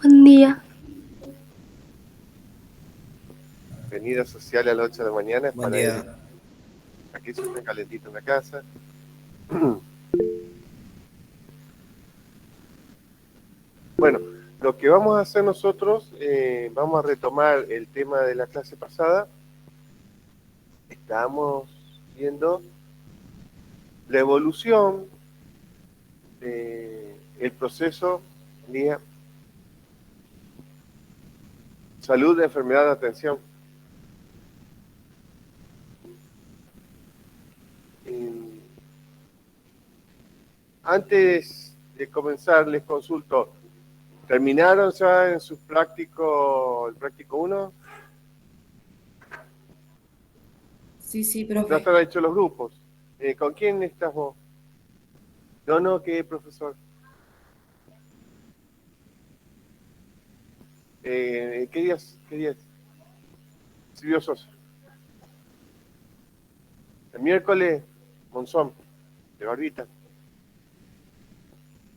Buen día. Venida social a las 8 de la mañana es Buen para él. día. Aquí se está calentito en la casa. Bueno, lo que vamos a hacer nosotros, vamos a retomar el tema de la clase pasada. Estamos viendo la evolución del proceso de salud, enfermedad, de atención. Antes de comenzar, les consulto, ¿terminaron ya en sus prácticos, el práctico 1? Sí, Ya profe. están hechos los grupos. ¿Con quién estás vos? No, ¿qué profesor? ¿Qué días? ¿Qué días? Silvio Sosa. El miércoles, Monzón, de Barbita.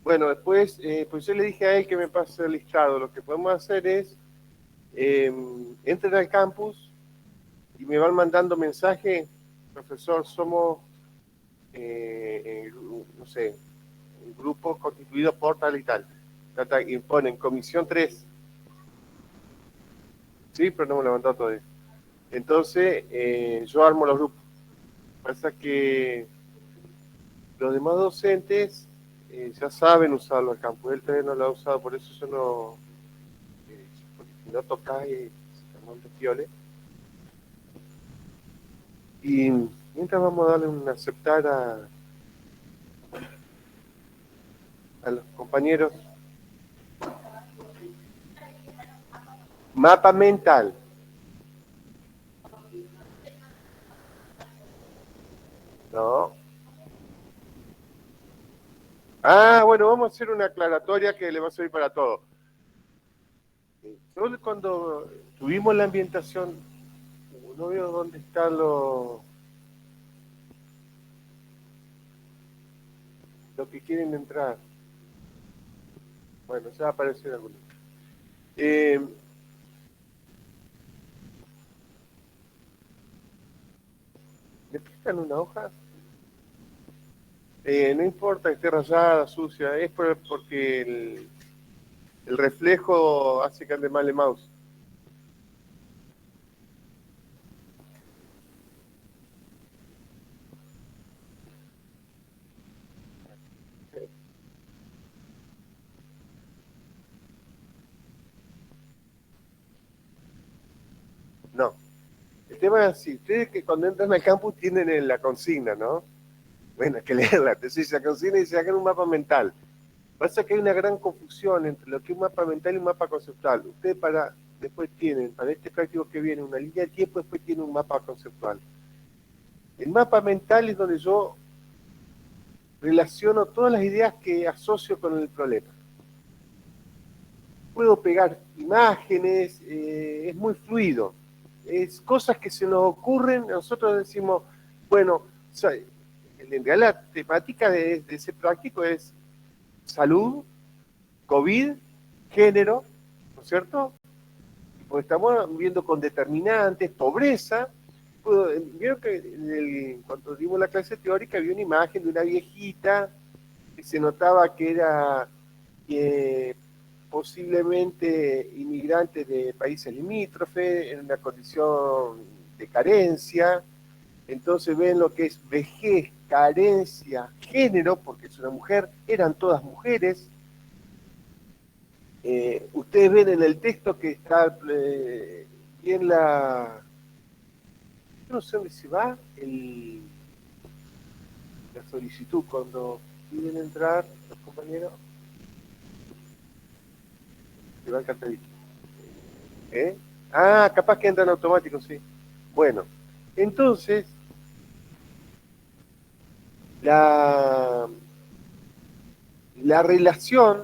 Bueno, después, pues yo le dije a él que me pase el listado. Lo que podemos hacer es, entren al campus y me van mandando mensaje, profesor, somos, no sé, un grupo constituido por tal y tal. Y ponen comisión 3. Sí, pero no me lo han mandado todavía. Entonces, yo armo los grupos. Pasa que los demás docentes ya saben usarlo al campo. Él todavía no lo ha usado, por eso yo no. Porque si no tocas, se monta piole. Y mientras vamos a darle un aceptar a los compañeros. Mapa mental. No. Ah, bueno, vamos a hacer una aclaratoria que le va a servir para todo. Yo cuando tuvimos la ambientación, no veo dónde están los que quieren entrar. Bueno, ya aparecieron algunos. ¿Me prestan una hoja? No importa que esté rayada, sucia, es porque el reflejo hace que ande mal el mouse. No. El tema es así, ustedes que cuando entran al campus tienen la consigna, ¿no? Bueno, hay que leerla. Entonces la consigna dice, hagan un mapa mental. Pasa que hay una gran confusión entre lo que es un mapa mental y un mapa conceptual. Ustedes después tienen, para este práctico que viene, una línea de tiempo, después tienen un mapa conceptual. El mapa mental es donde yo relaciono todas las ideas que asocio con el problema. Puedo pegar imágenes, es muy fluido. Es cosas que se nos ocurren, nosotros decimos, bueno, o sea, en realidad la temática de ese práctico es salud, COVID, género, ¿no es cierto? Porque estamos viendo con determinantes, pobreza. Vieron que cuando dimos la clase teórica había una imagen de una viejita que se notaba que era posiblemente inmigrante de países limítrofes, en una condición de carencia. Entonces ven lo que es vejez, carencia, género, porque es una mujer, eran todas mujeres. Ustedes ven en el texto que está bien yo no sé dónde se va la solicitud cuando piden entrar los compañeros, se va el cartelito. ¿Eh? Ah, capaz que entran automático, sí. Bueno, entonces, la relación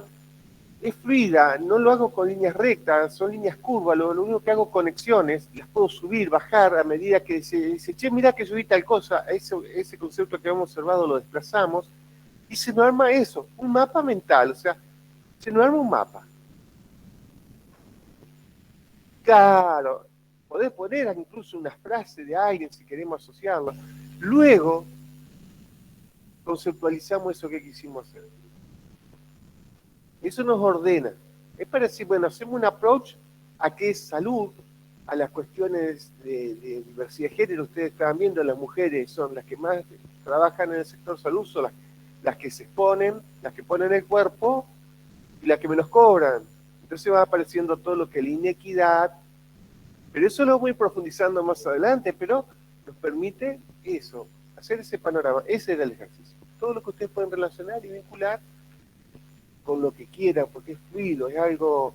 es fluida, no lo hago con líneas rectas, son líneas curvas, lo único que hago conexiones, las puedo subir, bajar a medida que se dice, che, mirá que subí tal cosa, ese concepto que hemos observado lo desplazamos, y se nos arma eso, un mapa mental, o sea, se nos arma un mapa. Claro, podés poner incluso una frase de alguien si queremos asociarlo. Luego, conceptualizamos eso que quisimos hacer. Eso nos ordena. Es para decir, bueno, hacemos un approach a qué es salud, a las cuestiones de diversidad de género. Ustedes están viendo, las mujeres son las que más trabajan en el sector salud, son las que se exponen, las que ponen el cuerpo y las que menos cobran. Entonces va apareciendo todo lo que es la inequidad, pero eso lo voy profundizando más adelante, pero nos permite eso, hacer ese panorama. Ese era el ejercicio. Todo lo que ustedes pueden relacionar y vincular con lo que quieran, porque es fluido, es algo,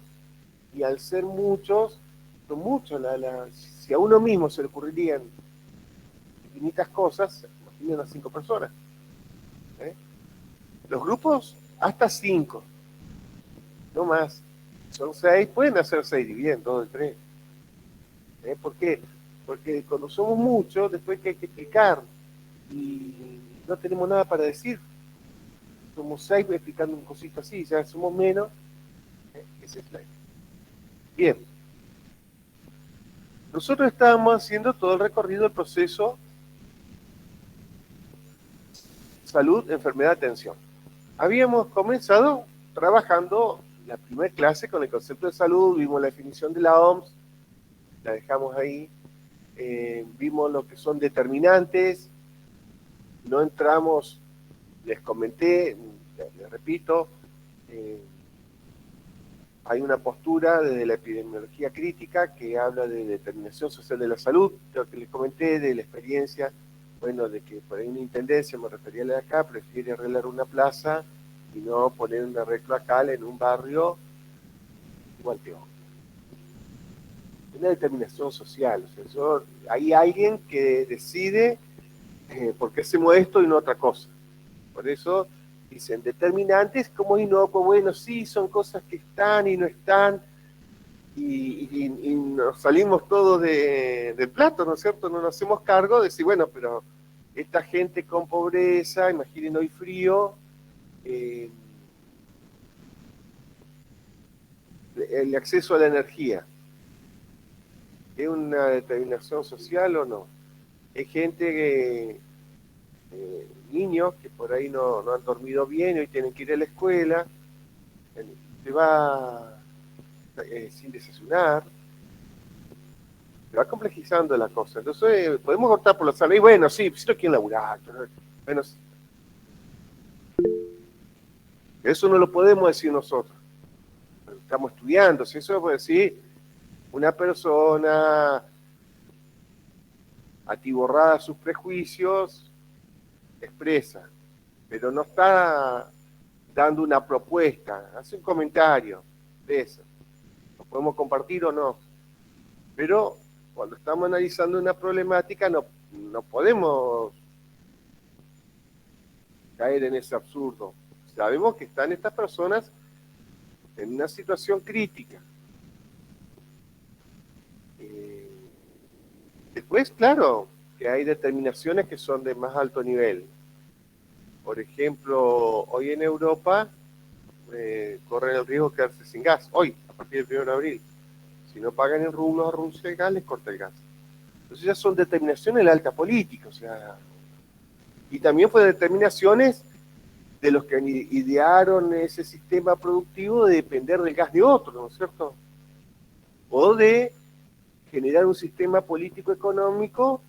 y al ser muchos, son muchos, si a uno mismo se le ocurrirían infinitas cosas, imaginen a 5 personas. Los grupos, hasta 5, no más. Son 6, pueden hacer 6, dividen 2 de 3. ¿Por qué? Porque cuando somos muchos, después que hay que explicar, y no tenemos nada para decir. Somos 6 explicando un cosito así, ya somos menos. Ese es la idea. Bien. Nosotros estábamos haciendo todo el recorrido del proceso salud, enfermedad, atención. Habíamos comenzado trabajando la primera clase con el concepto de salud, vimos la definición de la OMS, la dejamos ahí, vimos lo que son determinantes, no entramos, les comenté, les repito, hay una postura desde la epidemiología crítica que habla de determinación social de la salud, lo que les comenté de la experiencia, bueno, de que por ahí una intendencia, me refería a la de acá, prefiere arreglar una plaza y no poner una red cloacal en un barrio igual que otro. Una determinación social, o sea, hay alguien que decide por qué hacemos esto y no otra cosa. Por eso dicen determinantes como inocuo, bueno, sí, son cosas que están y no están, y nos salimos todos del plato, ¿no es cierto? No nos hacemos cargo de decir, bueno, pero esta gente con pobreza, imaginen hoy frío, el acceso a la energía, ¿es una determinación social o no? Hay gente que, niños que por ahí no han dormido bien y hoy tienen que ir a la escuela, se va sin desayunar, se va complejizando la cosa. Entonces, podemos optar por la salud. Y bueno, sí, si no quieren laburar. Bueno, eso no lo podemos decir nosotros. Estamos estudiando. Si eso lo puede decir una persona atiborrada a sus prejuicios, expresa, pero no está dando una propuesta, hace un comentario de eso. ¿Lo podemos compartir o no? Pero cuando estamos analizando una problemática no podemos caer en ese absurdo. Sabemos que están estas personas en una situación crítica. Después, claro, que hay determinaciones que son de más alto nivel. Por ejemplo, hoy en Europa corren el riesgo de quedarse sin gas. Hoy, a partir del 1 de abril. Si no pagan en rublos a Rusia el gas, les corta el gas. Entonces ya son determinaciones de la alta política, o sea, y también fue determinaciones de los que idearon ese sistema productivo de depender del gas de otro, ¿no es cierto? O de generar un sistema político-económico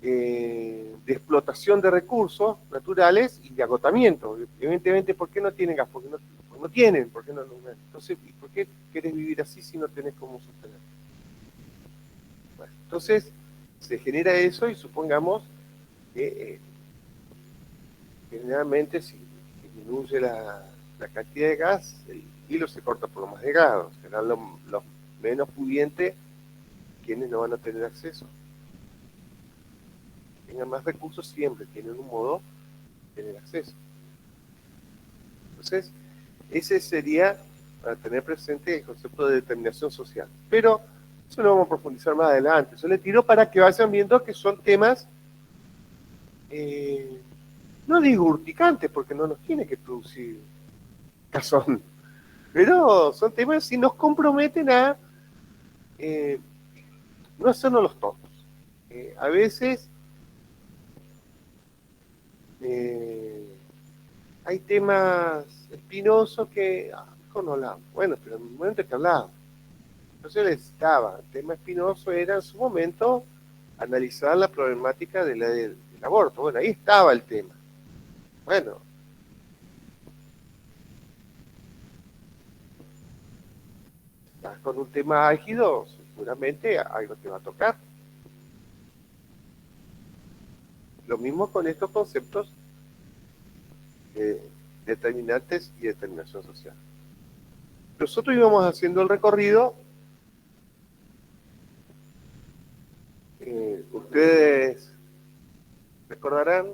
de explotación de recursos naturales y de agotamiento. Evidentemente, ¿por qué no tienen gas? Porque no tienen, ¿por qué no? Entonces, ¿y por qué querés vivir así si no tenés cómo sostener? Bueno, entonces, se genera eso y supongamos que generalmente si disminuye la cantidad de gas, el hilo se corta por lo más delgado, serán los menos pudientes quienes no van a tener acceso. Tengan más recursos siempre, tienen un modo de tener acceso. Entonces, ese sería para tener presente el concepto de determinación social. Pero eso lo vamos a profundizar más adelante. Eso le tiro para que vayan viendo que son temas, no digo urticantes, porque no nos tiene que producir cazón, pero son temas que nos comprometen a no hacernos los tontos. A veces hay temas espinosos que mejor no hablamos. Bueno, pero en el momento en que hablaba. Entonces necesitaba, el tema espinoso era en su momento analizar la problemática del aborto. Bueno, ahí estaba el tema. Bueno, estás con un tema álgido, seguramente algo te va a tocar. Lo mismo con estos conceptos determinantes y determinación social. Nosotros íbamos haciendo el recorrido, ustedes recordarán,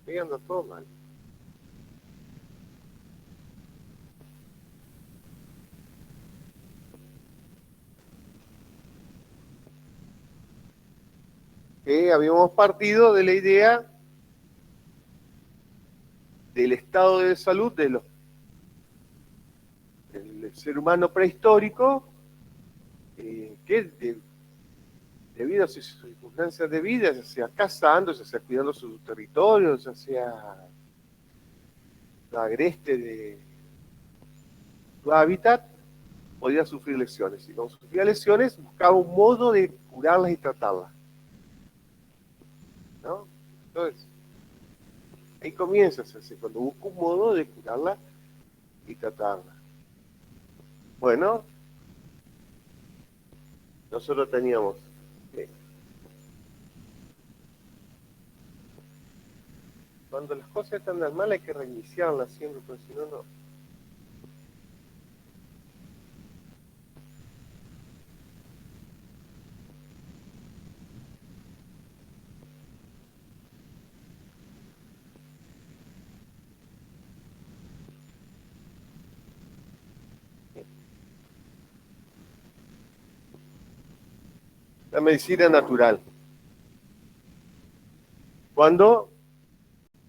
que anda todo mal. Que habíamos partido de la idea del estado de salud del ser humano prehistórico, que debido a sus circunstancias de vida, ya sea cazando, ya sea cuidando sus territorios, ya sea la agreste de su hábitat, podía sufrir lesiones. Y cuando sufría lesiones, buscaba un modo de curarlas y tratarlas, ¿no? Entonces, ahí comienza así, cuando busca un modo de curarla y tratarla. Bueno, nosotros teníamos cuando las cosas están tan mal hay que reiniciarlas siempre, porque si no, no. La medicina natural. Cuando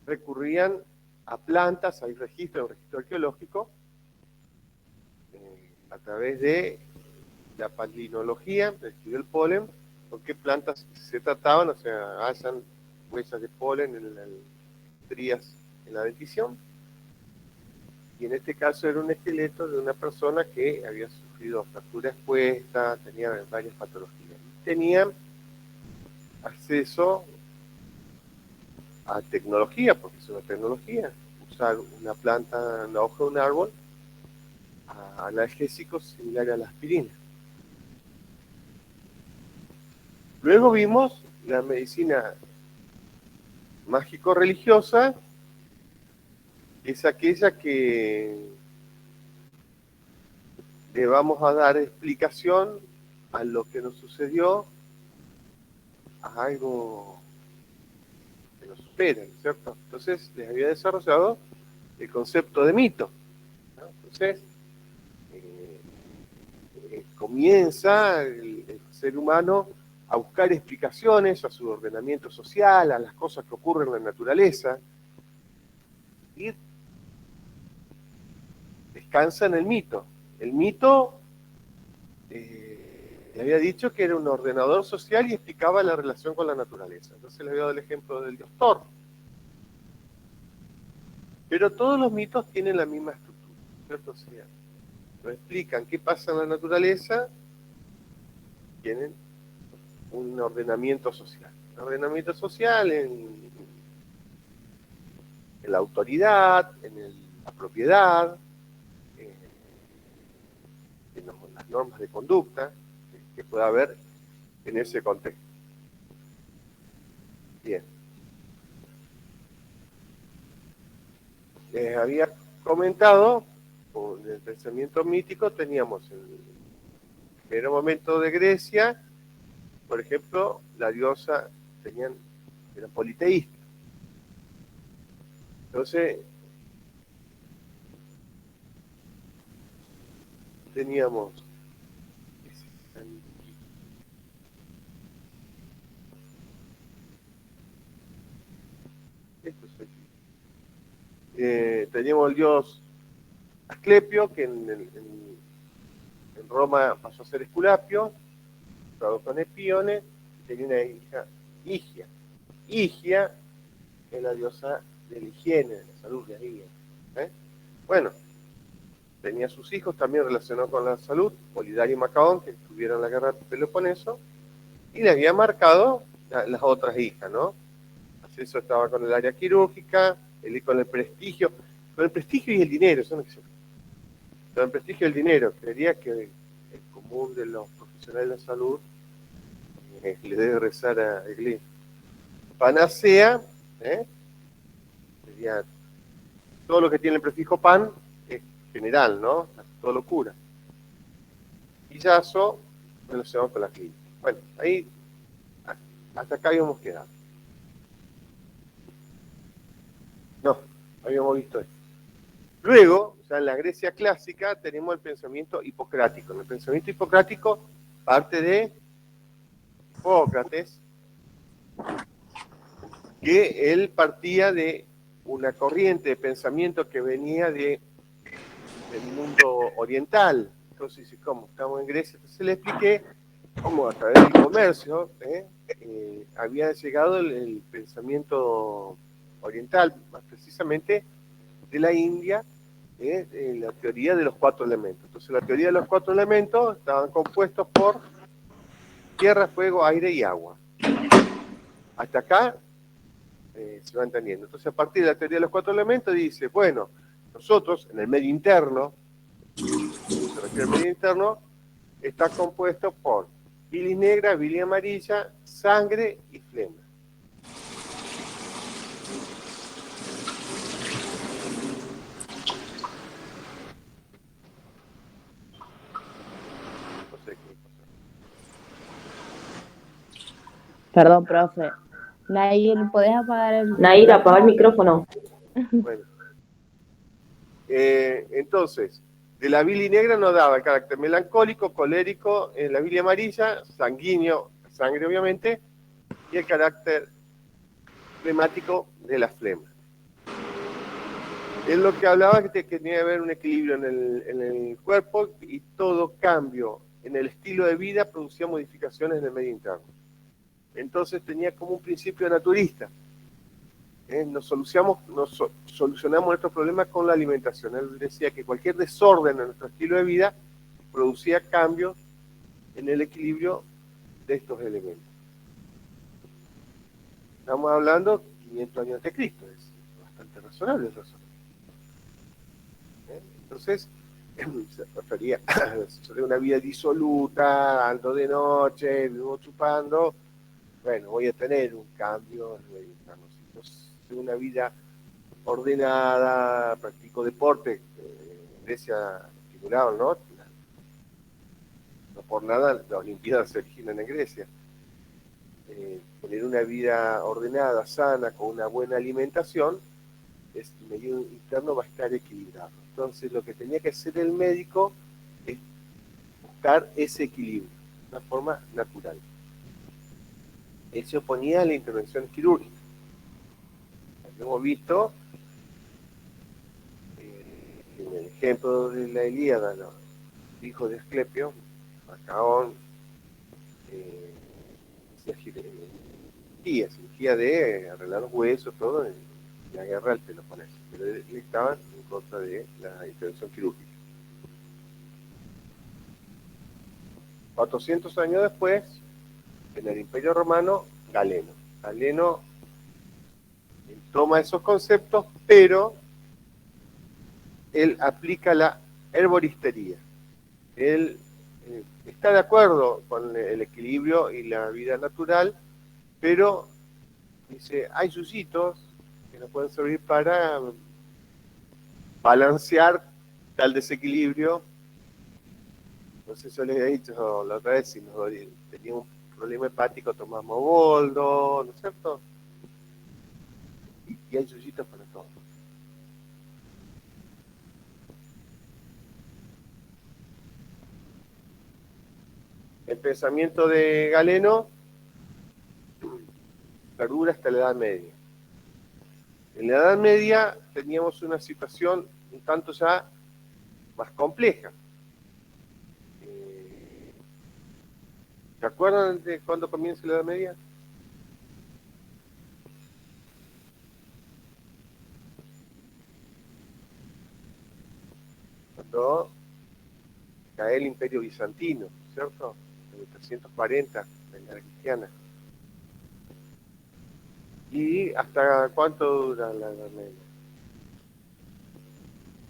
recurrían a plantas, hay registro, un registro arqueológico, a través de la palinología, el estudio del polen, con qué plantas se trataban, o sea, hayan huellas de polen en las estrías en la dentición, y en este caso era un esqueleto de una persona que había sufrido fractura expuesta, tenía varias patologías. Tenían acceso a tecnología, porque es una tecnología, usar una planta, una hoja de un árbol, a analgésicos similar a la aspirina. Luego vimos la medicina mágico-religiosa, es aquella que le vamos a dar explicación a lo que nos sucedió, a algo que nos supera, ¿cierto? Entonces les había desarrollado el concepto de mito, ¿no? Entonces comienza el ser humano a buscar explicaciones a su ordenamiento social, a las cosas que ocurren en la naturaleza, y descansa en el mito. El mito le había dicho que era un ordenador social y explicaba la relación con la naturaleza. Entonces le había dado el ejemplo del dios Thor. Pero todos los mitos tienen la misma estructura, ¿cierto? O sea, nos explican qué pasa en la naturaleza, tienen un ordenamiento social. Un ordenamiento social en la autoridad, la propiedad, en las normas de conducta que pueda haber en ese contexto. Bien. Les había comentado, con el pensamiento mítico teníamos en el primer momento de Grecia, por ejemplo, la diosa era politeísta. Entonces, teníamos teníamos el dios Asclepio, que en Roma pasó a ser Esculapio, tradujo en Epione, tenía una hija, Higia. Higia es la diosa de la higiene, de la salud, de la higiene. Bueno, tenía sus hijos también relacionados con la salud, Polidario y Macaón, que estuvieron en la guerra de Peloponeso, y le había marcado las otras hijas, ¿no? Eso estaba con el área quirúrgica, con el prestigio y el dinero, eso no existe. Con el prestigio y el dinero, creería que el común de los profesionales de la salud le debe rezar a Eglín. Panacea, sería todo lo que tiene el prefijo pan, es general, ¿no? Todo lo cura. Y Yaso, relacionado con la clínica. Bueno, ahí, hasta acá habíamos quedado. No, habíamos visto esto. Luego, ya en la Grecia clásica, tenemos el pensamiento hipocrático. En el pensamiento hipocrático parte de Hipócrates, que él partía de una corriente de pensamiento que venía del mundo oriental. Entonces, ¿cómo? Estamos en Grecia. Entonces le expliqué cómo a través del comercio había llegado el pensamiento oriental, más precisamente de la India, la teoría de los 4 elementos. Entonces la teoría de los 4 elementos estaban compuestos por tierra, fuego, aire y agua. Hasta acá se va entendiendo. Entonces a partir de la teoría de los 4 elementos dice, bueno, nosotros en el medio interno, se refiere al medio interno, está compuesto por bilis negra, bilis amarilla, sangre y flema. No sé qué pasa. Perdón, profe. Nair, ¿podés apagar el Nair, apaga el micrófono. Bueno. Entonces, de la bilis negra nos daba el carácter melancólico, colérico, la bilis amarilla, sanguíneo, sangre obviamente, y el carácter flemático de la flema. Es lo que hablaba que tenía que haber un equilibrio en el cuerpo y todo cambio en el estilo de vida producía modificaciones en el medio interno. Entonces tenía como un principio naturista. Nos solucionamos nuestros problemas con la alimentación. Él decía que cualquier desorden en nuestro estilo de vida producía cambios en el equilibrio de estos elementos. Estamos hablando 500 años antes de Cristo, es bastante razonable el razonamiento. Entonces, se refería a una vida disoluta, ando de noche, vivo chupando, bueno, voy a tener un cambio en el interno. Si una vida ordenada, practico deporte, en Grecia estimulaban, ¿no? No por nada las Olimpiadas se originan en Grecia. Tener una vida ordenada, sana, con una buena alimentación, el medio interno va a estar equilibrado. Entonces lo que tenía que hacer el médico es buscar ese equilibrio, de una forma natural. Él se oponía a la intervención quirúrgica. Lo hemos visto en el ejemplo de la Ilíada, los hijos de Asclepio, Macaón, cirugía de arreglar los huesos, todo en la guerra del Peloponeso, pero él estaba en contra de la intervención quirúrgica. 400 años después, en el Imperio Romano, Galeno. Galeno toma esos conceptos, pero él aplica la herboristería. Él está de acuerdo con el equilibrio y la vida natural, pero dice, hay yuyitos que nos pueden servir para balancear tal desequilibrio. No sé si yo les he dicho la otra vez, si tenía un problema hepático, tomamos boldo, ¿no es cierto? Y hay yuyitos para todo. El pensamiento de Galeno perdura hasta la Edad Media. En la Edad Media teníamos una situación un tanto ya más compleja. ¿Se acuerdan de cuándo comienza la Edad Media? Cuando cae el Imperio Bizantino, ¿cierto? En el 340, en la era cristiana. ¿Y hasta cuánto dura la Edad Media?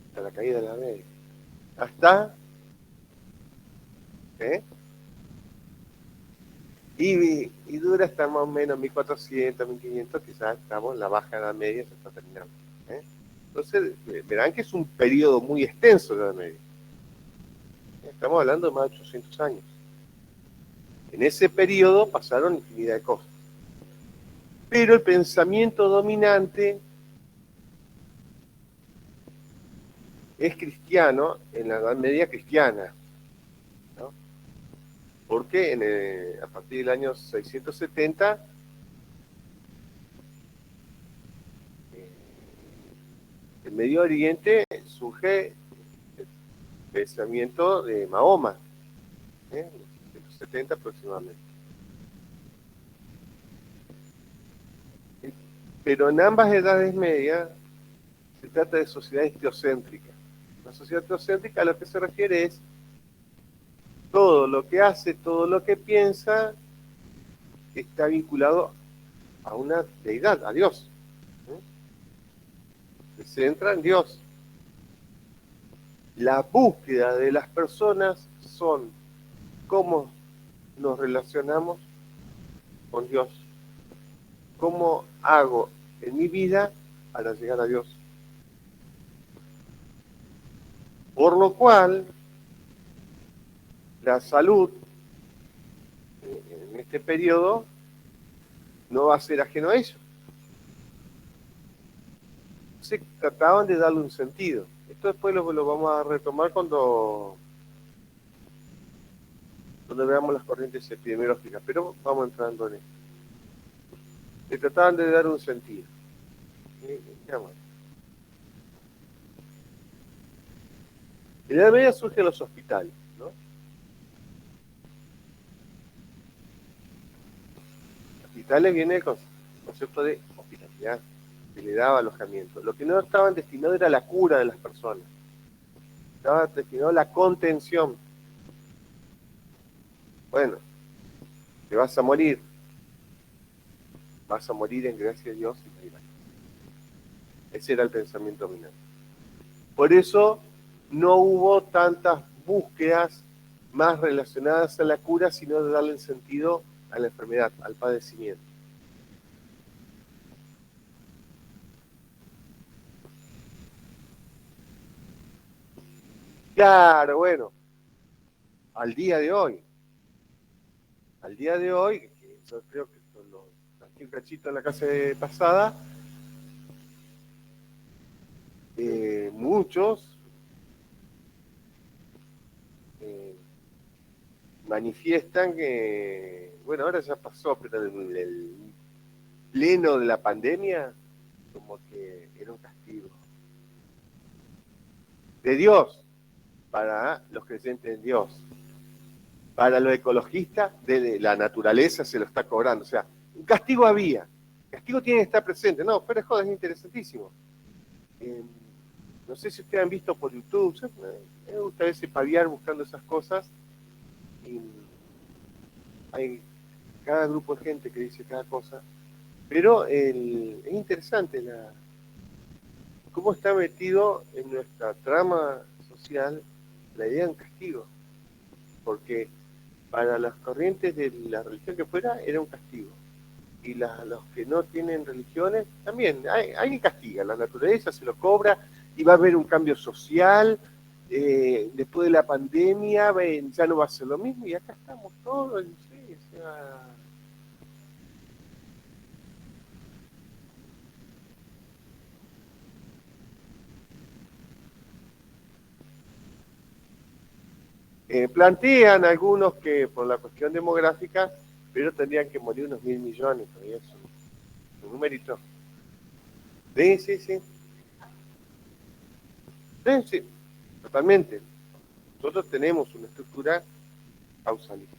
Hasta la caída de la Edad Media. Hasta... Y dura hasta más o menos 1400, 1500, quizás estamos en la baja Edad Media, se está terminando. Entonces, verán que es un periodo muy extenso la Edad Media. Estamos hablando de más de 800 años. En ese periodo pasaron infinidad de cosas. Pero el pensamiento dominante es cristiano en la Edad Media cristiana, ¿no? Porque a partir del año 670 en Medio Oriente surge el pensamiento de Mahoma, en los 670 aproximadamente. Pero en ambas edades medias se trata de sociedades teocéntricas. La sociedad teocéntrica a lo que se refiere es todo lo que hace, todo lo que piensa, está vinculado a una deidad, a Dios. Se centra en Dios. La búsqueda de las personas son cómo nos relacionamos con Dios. ¿Cómo hago en mi vida para llegar a Dios? Por lo cual, la salud en este periodo no va a ser ajeno a ello. Se trataban de darle un sentido. Esto después lo vamos a retomar cuando veamos las corrientes epidemiológicas, pero vamos entrando en esto. Se trataban de dar un sentido. En la Edad Media surgen los hospitales, ¿no? Hospitales viene el concepto de hospitalidad, que le daba alojamiento. Lo que no estaban destinados era la cura de las personas. Estaba destinado a la contención. Bueno, te vas a morir. Vas a morir en gracia de Dios y no. Ese era el pensamiento dominante. Por eso no hubo tantas búsquedas más relacionadas a la cura, sino de darle sentido a la enfermedad, al padecimiento. Claro, bueno, al día de hoy, que yo creo que lo saqué un cachito en la clase pasada, muchos manifiestan que, bueno, ahora ya pasó, pero el pleno de la pandemia, como que era un castigo de Dios para los creyentes en Dios. Para los ecologistas, de la naturaleza se lo está cobrando. O sea, un castigo había. El castigo tiene que estar presente. No, fuera de joda, es interesantísimo. No sé si ustedes han visto por YouTube. Me gusta a veces paviar buscando esas cosas. Y hay cada grupo de gente que dice cada cosa. Pero es interesante cómo está metido en nuestra trama social la idea de un castigo. Porque para las corrientes de la religión que fuera, era un castigo. Y los que no tienen religiones, también, alguien castiga, la naturaleza se lo cobra, y va a haber un cambio social, después de la pandemia, ya no va a ser lo mismo, y acá estamos todos, no sé, o sea... Plantean algunos que por la cuestión demográfica, pero tendrían que morir unos 1.000 millones, todavía es un numerito. Sí, sí, sí. Sí, sí, totalmente. Nosotros tenemos una estructura causalista.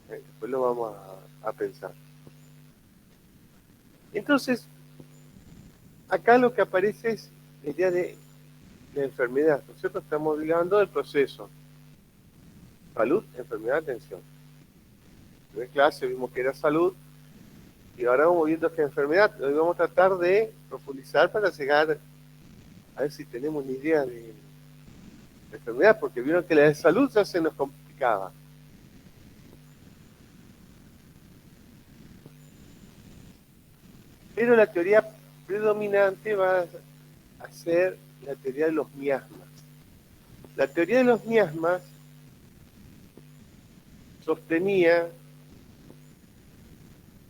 Después lo vamos a pensar. Entonces, acá lo que aparece es la idea de la enfermedad. Nosotros estamos hablando del proceso. Salud, enfermedad, atención. En la primera clase vimos que era salud y ahora vamos viendo que es enfermedad. Hoy vamos a tratar de profundizar para llegar a ver si tenemos una idea de enfermedad, porque vieron que la de salud ya se nos complicaba. Pero la teoría predominante va a ser la teoría de los miasmas. La teoría de los miasmas sostenía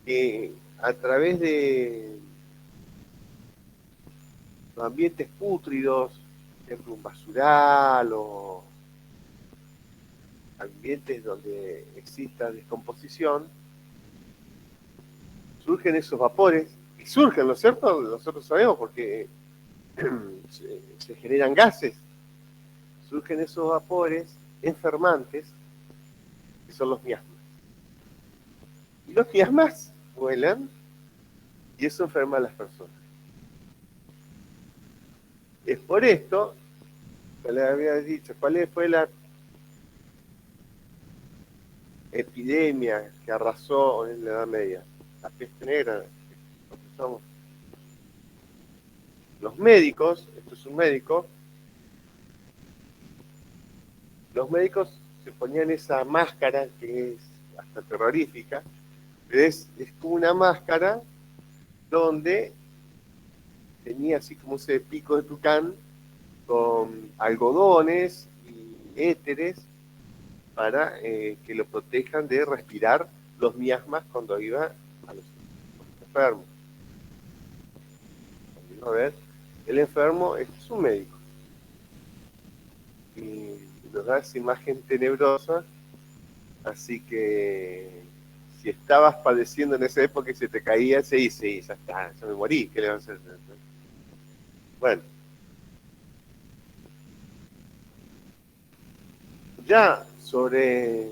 que a través de los ambientes pútridos, por ejemplo un basural o ambientes donde exista descomposición, surgen esos vapores, y surgen, ¿no es cierto? Nosotros sabemos porque se generan gases, surgen esos vapores enfermantes, que son los miasmas. Y los miasmas vuelan y eso enferma a las personas. Es por esto, que le había dicho, ¿cuál fue la epidemia que arrasó en la Edad Media? La peste negra. Los médicos, esto es un médico, los médicos se ponían esa máscara que es hasta terrorífica, pero es como una máscara donde tenía así como ese pico de tucán con algodones y éteres para que lo protejan de respirar los miasmas cuando iba a los enfermos. Cuando iba a ver, el enfermo es un médico y nos da esa imagen tenebrosa, así que si estabas padeciendo en esa época y se te caía, sí, ya está, ya me morí, ¿qué le vas a hacer? Bueno, ya sobre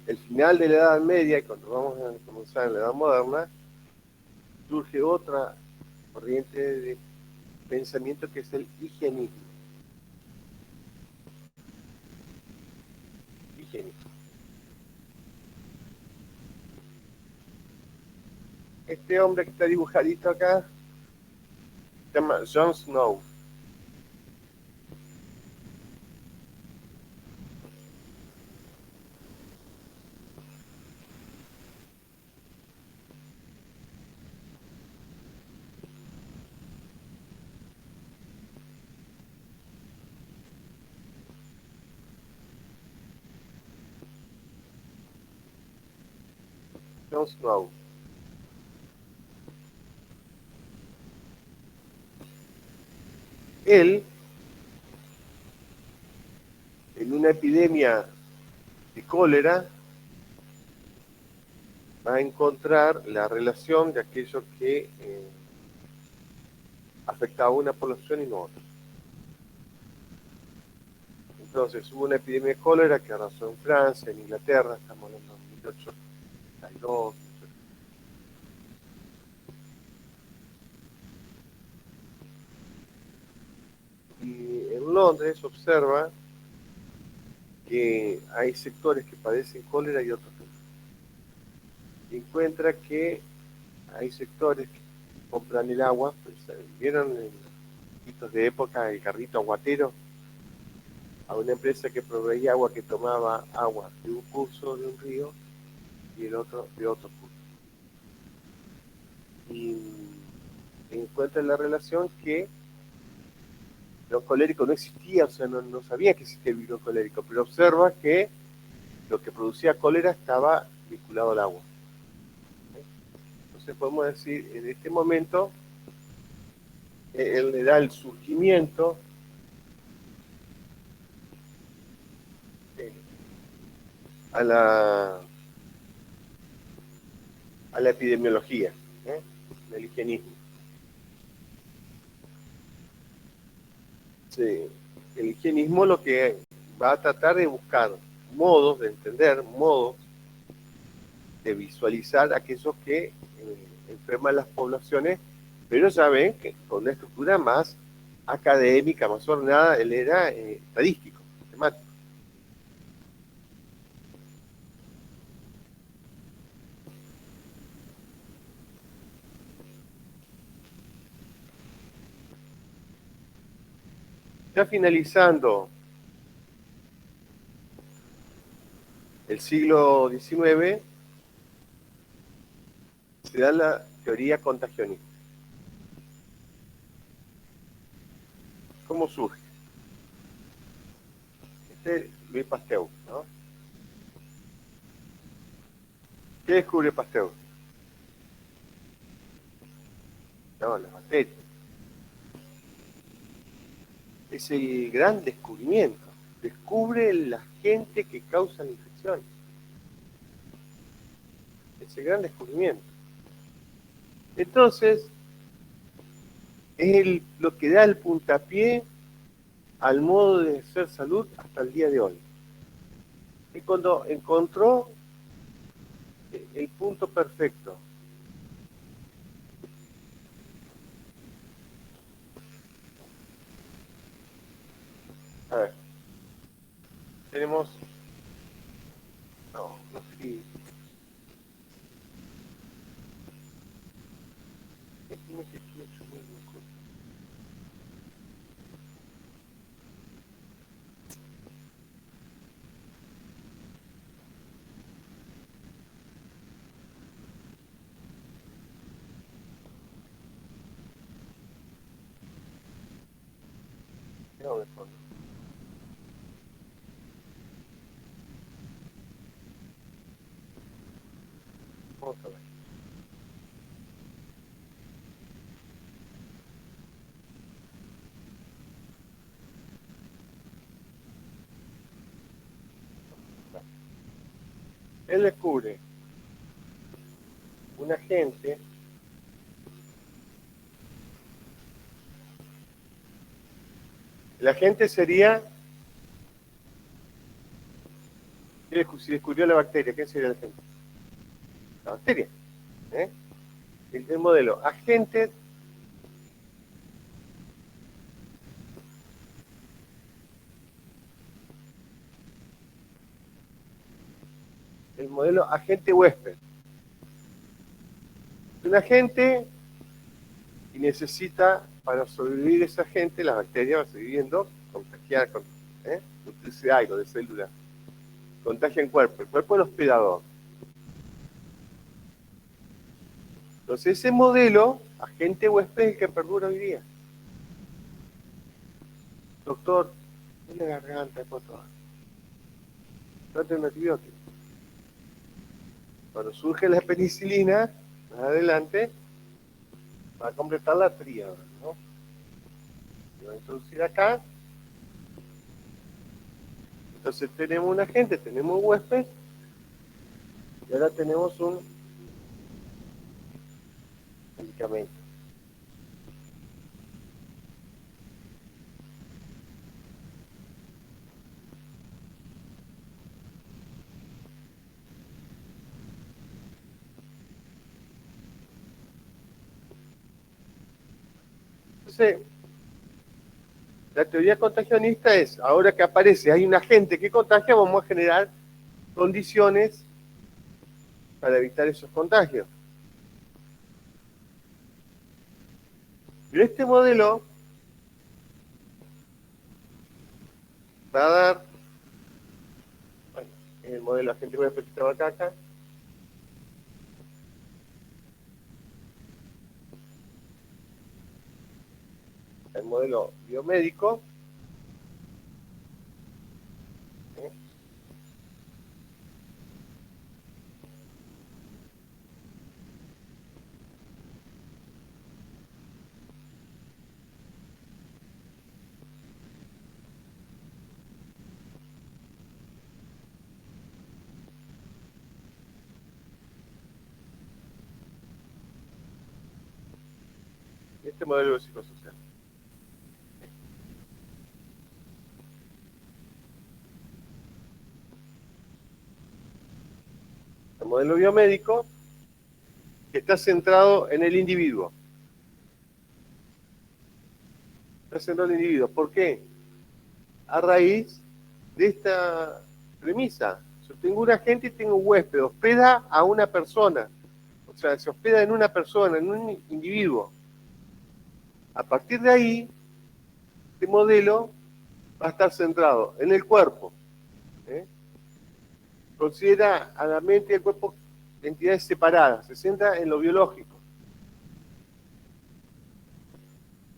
el final de la Edad Media, y cuando vamos a comenzar en la Edad Moderna, surge otra corriente de pensamiento que es el higienismo. Este hombre que está dibujadito acá se llama Jon Snow. Jon Snow. Él, en una epidemia de cólera, va a encontrar la relación de aquello que afectaba a una población y no a otra. Entonces hubo una epidemia de cólera que arrasó en Francia, en Inglaterra, estamos hablando de 1832. Y en Londres observa que hay sectores que padecen cólera y otros no. Y encuentra que hay sectores que compran el agua, pues, ¿vieron en los de época el carrito aguatero? A una empresa que proveía agua, que tomaba agua de un curso de un río y el otro de otro curso. Y encuentra la relación que el colérico no existía, o sea, no sabía que existía el virus colérico, pero observa que lo que producía cólera estaba vinculado al agua. Entonces podemos decir, en este momento, él le da el surgimiento a la epidemiología, del higienismo. el higienismo lo que va a tratar de buscar modos de entender, modos de visualizar aquellos que enferman las poblaciones, pero ya ven que con una estructura más académica, más ordenada, él era estadístico, matemático. Ya finalizando el siglo XIX, se da la teoría contagionista. ¿Cómo surge? Este es Louis Pasteur, ¿no? ¿Qué descubre Pasteur? No, las bacterias. Es el gran descubrimiento. Descubre el agente que causa la infección. Es el gran descubrimiento. Entonces, es lo que da el puntapié al modo de hacer salud hasta el día de hoy. Y cuando encontró el punto perfecto, a ver, tenemos, no sé, no, de fondo. Vamos a ver. Él descubre un agente el agente sería, si descubrió la bacteria, ¿qué sería el agente? La bacteria. ¿eh? El modelo agente el modelo agente huésped. Un agente y necesita, para sobrevivir ese agente, la bacteria va a seguir viviendo, contagiar, nutrirse de algo, de células. Contagia en cuerpo. El cuerpo es el hospedador. Entonces ese modelo, agente huésped, es el que perdura hoy día. Doctor, tiene garganta, ¿cuánto? Trate un antibiótico. Cuando surge la penicilina, más adelante, va a completar la tríada, ¿no? Se va a introducir acá. Entonces tenemos un agente, tenemos un huésped, y ahora tenemos un medicamento. Entonces, la teoría contagionista es, ahora que aparece, hay un agente que contagia, vamos a generar condiciones para evitar esos contagios. Pero este modelo va a dar, bueno, el modelo agente huésped que estaba acá, el modelo biomédico, ¿eh? Este modelo psicosocial. modelo biomédico, que está centrado en el individuo. Está centrado en el individuo. ¿Por qué? A raíz de esta premisa. Yo tengo un agente y tengo un huésped, hospeda a una persona. O sea, se hospeda en una persona, en un individuo. A partir de ahí, este modelo va a estar centrado en el cuerpo. Considera a la mente y al cuerpo entidades separadas, se centra en lo biológico.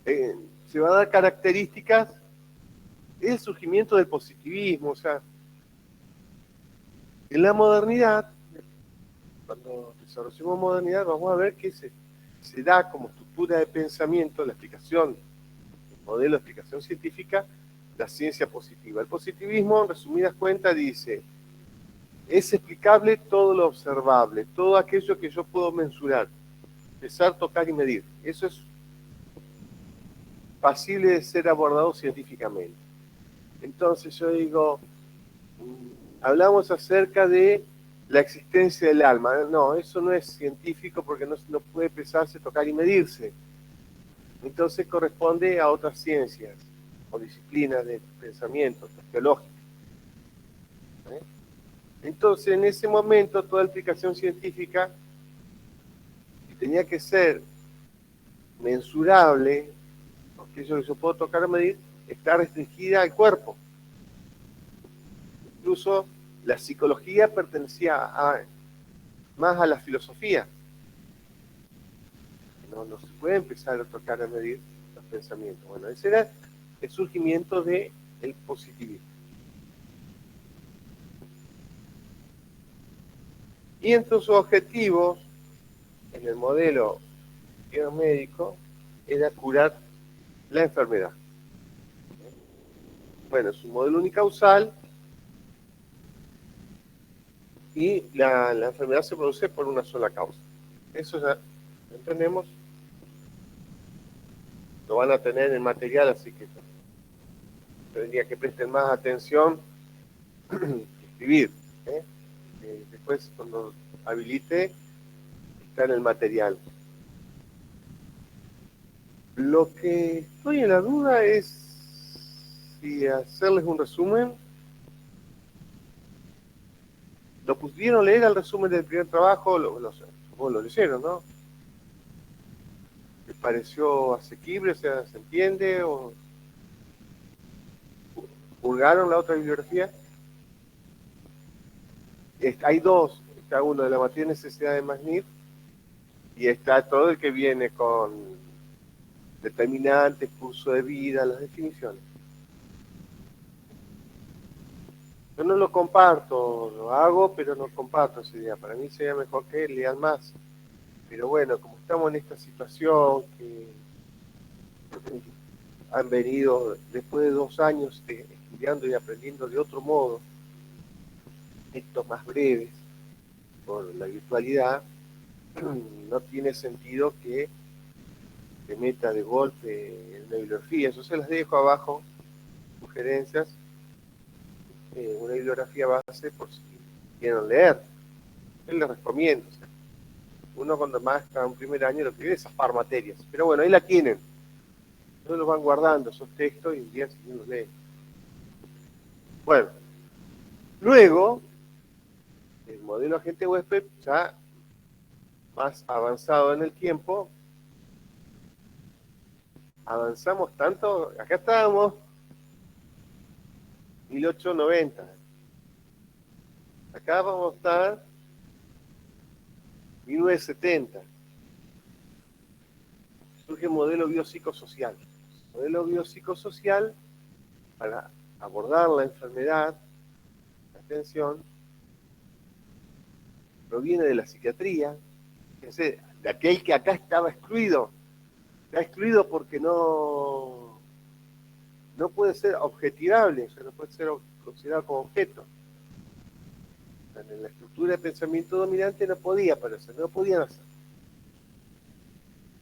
Se va a dar características del surgimiento del positivismo, o sea, en la modernidad, cuando desarrollemos modernidad, vamos a ver que se da como estructura de pensamiento la explicación, el modelo de explicación científica, la ciencia positiva. El positivismo, en resumidas cuentas, dice: es explicable todo lo observable, todo aquello que yo puedo mensurar, pesar, tocar y medir. Eso es pasible de ser abordado científicamente. Entonces yo digo, hablamos acerca de la existencia del alma. No, eso no es científico porque no puede pesarse, tocar y medirse. Entonces corresponde a otras ciencias o disciplinas de pensamiento, teológicas. Entonces, en ese momento, toda explicación científica que tenía que ser mensurable, aquello que yo puedo tocar o medir, está restringida al cuerpo. Incluso la psicología pertenecía más a la filosofía. No se puede empezar a tocar o medir los pensamientos. Bueno, ese era el surgimiento del positivismo. Y entre sus objetivos, en el modelo biomédico, era curar la enfermedad. Bueno, es un modelo unicausal y la enfermedad se produce por una sola causa. Eso ya lo entendemos. Lo van a tener en material, así que tendría que presten más atención que escribir. Después, cuando habilite, está en el material. Lo que estoy en la duda es si hacerles un resumen. ¿Lo pudieron leer al resumen del primer trabajo? Vos lo leyeron, ¿no? ¿Les pareció asequible? O sea, ¿se entiende? ¿O purgaron la otra bibliografía? Hay dos. Está uno de la materia de necesidad de Masnif y está todo el que viene con determinantes, curso de vida, las definiciones. Yo no lo comparto, lo hago, pero no comparto esa idea. Para mí sería mejor que lean más. Pero bueno, como estamos en esta situación, que han venido después de 2 años estudiando y aprendiendo de otro modo, estos más breves, por la virtualidad, no tiene sentido que se meta de golpe en la bibliografía. Yo se las dejo abajo, sugerencias, una bibliografía base por si quieren leer. Yo les recomiendo. O sea, uno cuando más está en primer año lo que quiere es zafar materias. Pero bueno, ahí la tienen. No los van guardando esos textos y un día si los leen. Bueno, luego, el modelo agente huésped ya más avanzado en el tiempo, avanzamos tanto, acá estábamos 1890, acá vamos a estar 1970, surge el modelo biopsicosocial. El modelo biopsicosocial, para abordar la enfermedad, la atención, proviene de la psiquiatría, de aquel que acá estaba excluido. Está excluido porque no puede ser objetivable, o sea, no puede ser considerado como objeto. En la estructura de pensamiento dominante no podía aparecer, no podían hacer.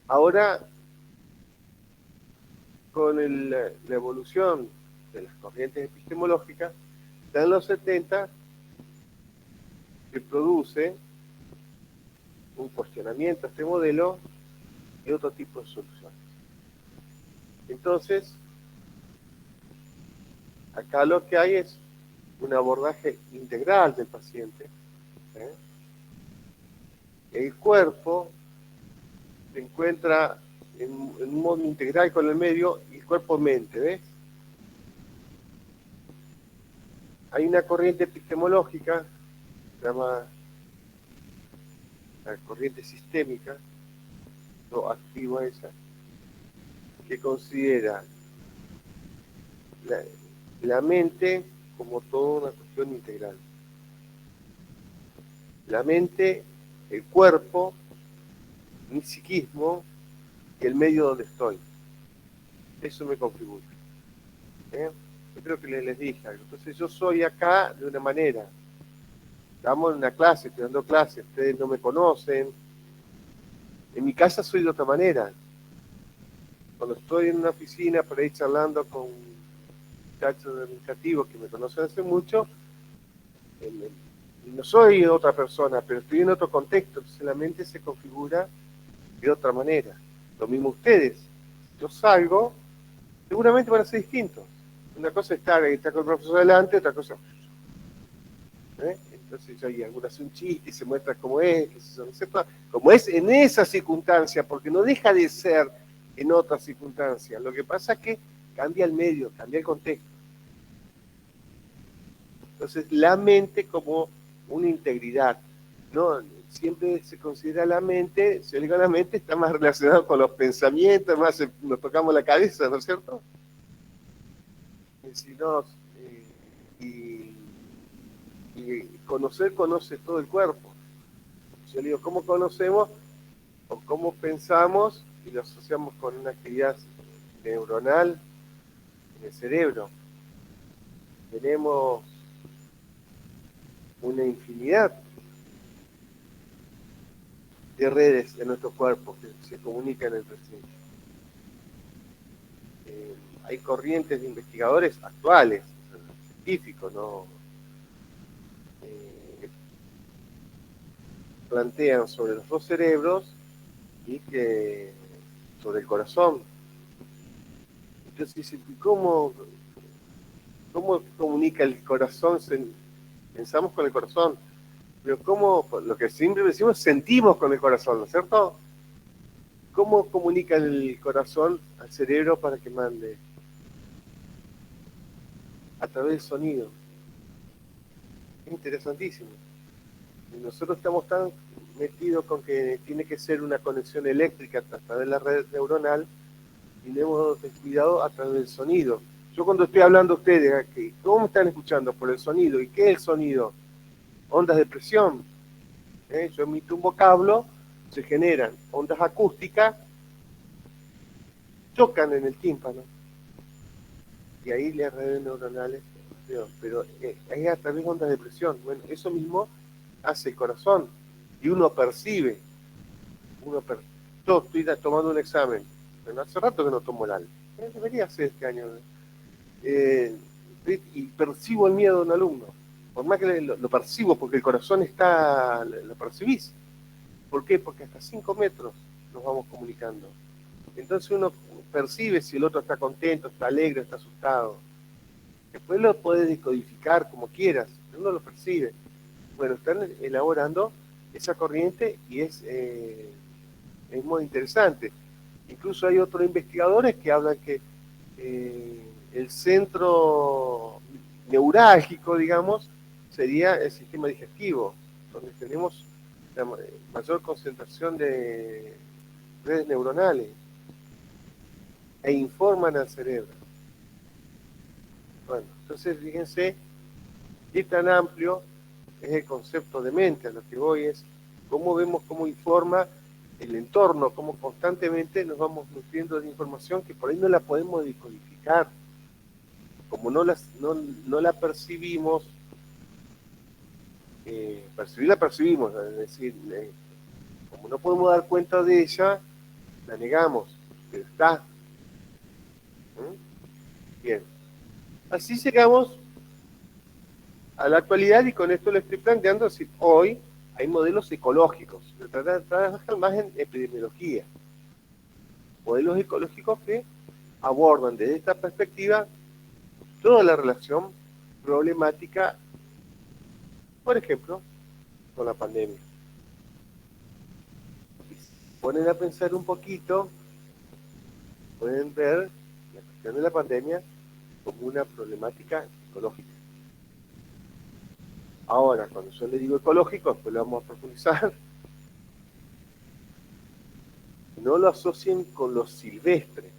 Ahora, con la evolución de las corrientes epistemológicas, ya en los 70 se produce un cuestionamiento a este modelo y otro tipo de soluciones. Entonces, acá lo que hay es un abordaje integral del paciente. El cuerpo se encuentra en un modo integral con el medio y el cuerpo-mente, ¿ves? Hay una corriente epistemológica, se llama la corriente sistémica, o activa esa, que considera la mente como toda una cuestión integral. La mente, el cuerpo, mi psiquismo y el medio donde estoy. Eso me configura. Yo creo que les dije algo. Entonces yo soy acá de una manera. Estamos en una clase, estoy dando clases, ustedes no me conocen. En mi casa soy de otra manera. Cuando estoy en una oficina por ahí charlando con muchachos administrativos que me conocen hace mucho, no soy otra persona, pero estoy en otro contexto, entonces la mente se configura de otra manera. Lo mismo ustedes. Yo salgo, seguramente van a ser distintos. Una cosa es estar con el profesor delante, otra cosa. Entonces hay algunos hace un chiste y se muestra cómo es, como es en esa circunstancia, porque no deja de ser en otras circunstancias. Lo que pasa es que cambia el medio, cambia el contexto. Entonces la mente como una integridad, ¿no? Siempre se considera la mente, si digo la mente, está más relacionado con los pensamientos, más nos tocamos la cabeza, ¿no es cierto? Si no, y conocer conoce todo el cuerpo. Yo digo, ¿cómo conocemos o cómo pensamos? Y lo asociamos con una actividad neuronal en el cerebro. Tenemos una infinidad de redes en nuestro cuerpo que se comunican entre sí. Hay corrientes de investigadores actuales, científicos, ¿no? Plantean sobre los dos cerebros y que sobre el corazón. Entonces dicen, ¿cómo comunica el corazón? Pensamos con el corazón, pero ¿cómo? Lo que siempre decimos, sentimos con el corazón, ¿no es cierto? ¿Cómo comunica el corazón al cerebro para que mande? A través del sonido. Es interesantísimo. Y nosotros estamos tan metidos con que tiene que ser una conexión eléctrica a través de la red neuronal y le hemos descuidado a través del sonido. Yo cuando estoy hablando a ustedes, ¿cómo me están escuchando? Por el sonido. ¿Y qué es el sonido? Ondas de presión. Yo emito un vocablo, se generan ondas acústicas, chocan en el tímpano. Y ahí las redes neuronales, pero es a través de ondas de presión. Bueno, eso mismo hace el corazón y uno percibe. Yo estoy tomando un examen, bueno, hace rato que no tomo el AL, debería ser este año, y percibo el miedo de un alumno, por más que lo percibo, porque el corazón está, lo percibís. ¿Por qué? Porque hasta 5 metros nos vamos comunicando. Entonces uno percibe si el otro está contento, está alegre, está asustado. Después lo puedes descodificar como quieras, pero uno lo percibe. Bueno, están elaborando esa corriente y es muy interesante. Incluso hay otros investigadores que hablan que el centro neurálgico, digamos, sería el sistema digestivo, donde tenemos la mayor concentración de redes neuronales e informan al cerebro. Bueno, entonces fíjense qué tan amplio es el concepto de mente. A lo que voy es cómo vemos cómo informa el entorno, cómo constantemente nos vamos nutriendo de información que por ahí no la podemos decodificar. Como no la percibimos, la percibimos, es decir, como no podemos dar cuenta de ella, la negamos, pero está. Bien. Así llegamos a la actualidad y con esto le estoy planteando, decir, hoy hay modelos ecológicos, que trabajan más en epidemiología. Modelos ecológicos que abordan desde esta perspectiva toda la relación problemática, por ejemplo, con la pandemia. Si se ponen a pensar un poquito, pueden ver la cuestión de la pandemia como una problemática ecológica. Ahora, cuando yo le digo ecológico, después lo vamos a profundizar, no lo asocien con lo silvestre,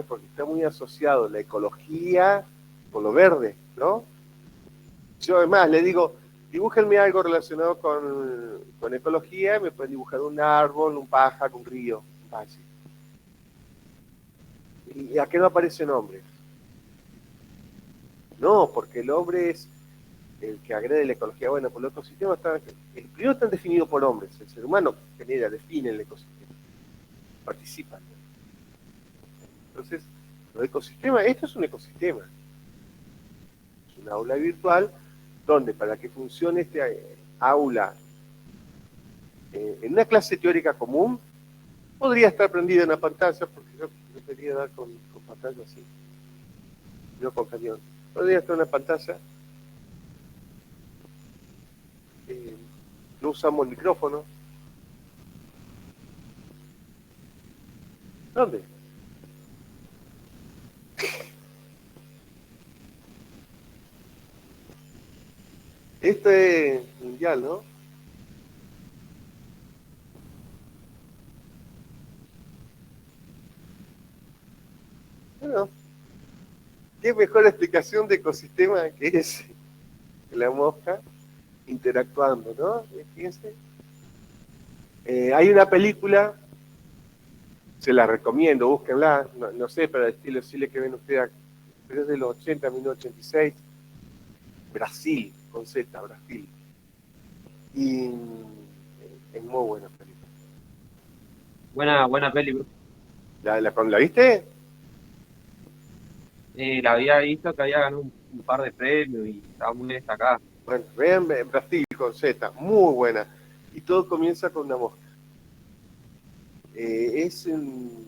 porque está muy asociado la ecología con lo verde, ¿no? Yo además le digo, dibújenme algo relacionado con ecología, me pueden dibujar un árbol, un pájaro, un río, un valle. ¿Y a qué no aparecen hombres? No, porque el hombre es el que agrede la ecología. Bueno, por los ecosistemas primero están definidos por hombres, el ser humano genera, define el ecosistema, participan. Entonces, los ecosistemas, esto es un ecosistema. Es un aula virtual donde para que funcione este aula en una clase teórica común, podría estar prendida en una pantalla, porque yo quería dar con pantalla así, no con cañón. Podría estar en una pantalla, no usamos el micrófono. ¿Dónde? Esto es mundial, ¿no? Bueno, qué mejor explicación de ecosistema que es la mosca interactuando, ¿no? Fíjense. Hay una película, se la recomiendo, búsquenla, no sé, para el estilo Chile que ven ustedes, pero es de los 80, 1986, Brasil, con Z, Brasil. Y es muy buena película. Buena peli, bro. ¿La viste? La había visto que había ganado un par de premios y estaba muy destacada. Bueno, vean Brasil con Z, muy buena. Y todo comienza con una mosca. Es un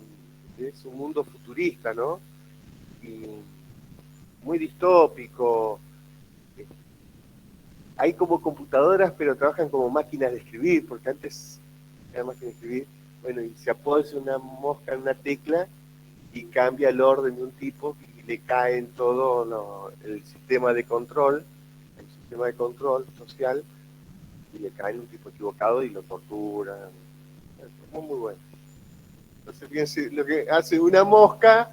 mundo futurista, ¿no? Y muy distópico. Hay como computadoras, pero trabajan como máquinas de escribir, porque antes era máquina de escribir. Bueno, y se apoya una mosca en una tecla y cambia el orden de un tipo y le cae en todo el sistema de control social, y le cae en un tipo equivocado y lo tortura. Es muy bueno. Entonces, fíjense lo que hace una mosca,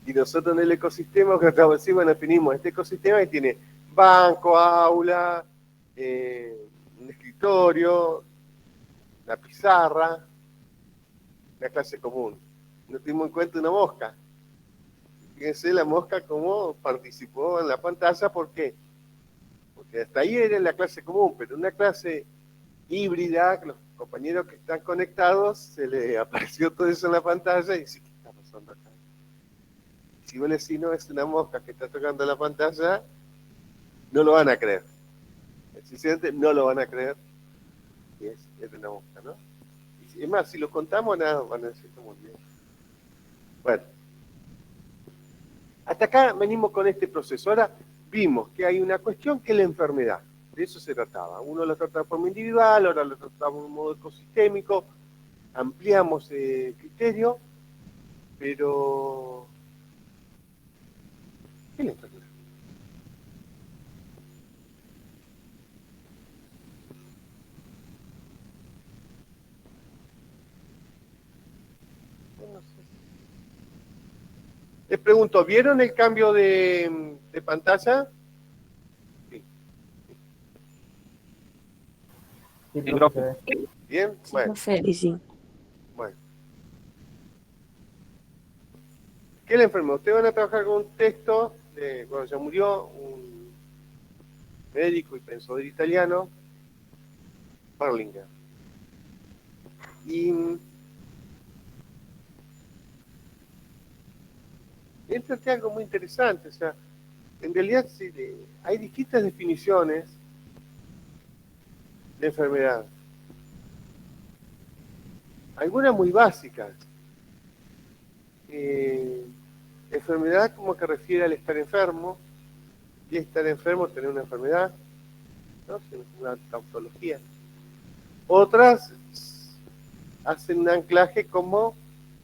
y nosotros en el ecosistema, que acabo de decir, bueno, definimos este ecosistema y tiene banco, aula, un escritorio, una pizarra, una clase común. No tuvimos en cuenta una mosca. Fíjense la mosca cómo participó en la pantalla, ¿por qué? Porque hasta ahí era la clase común, pero una clase híbrida, los compañeros que están conectados, se le apareció todo eso en la pantalla y dice, ¿qué está pasando acá? Si vos le decís, no, es una mosca que está tocando la pantalla, no lo van a creer. Sinceramente, no lo van a creer. Y es una mosca, ¿no? Y es más, si lo contamos, nada, van a decir como bien. Bueno. Hasta acá venimos con este proceso. Ahora vimos que hay una cuestión que es la enfermedad. De eso se trataba. Uno lo trata de forma individual, ahora lo tratamos de un modo ecosistémico. Ampliamos el criterio, pero ¿qué es la enfermedad? No sé. Les pregunto, ¿vieron el cambio de pantalla? Sí. Sí, profe. ¿Bien? Sí, Bueno, profe. Sí, sí. bueno. ¿Qué es la enfermedad? Ustedes van a trabajar con un texto de cuando se murió un médico y pensador italiano, Berlinger. Y él plantea algo muy interesante, o sea, en realidad hay distintas definiciones de enfermedad. Algunas muy básicas. Enfermedad como que refiere al estar enfermo, y estar enfermo, tener una enfermedad, ¿no? Es una tautología. Otras hacen un anclaje como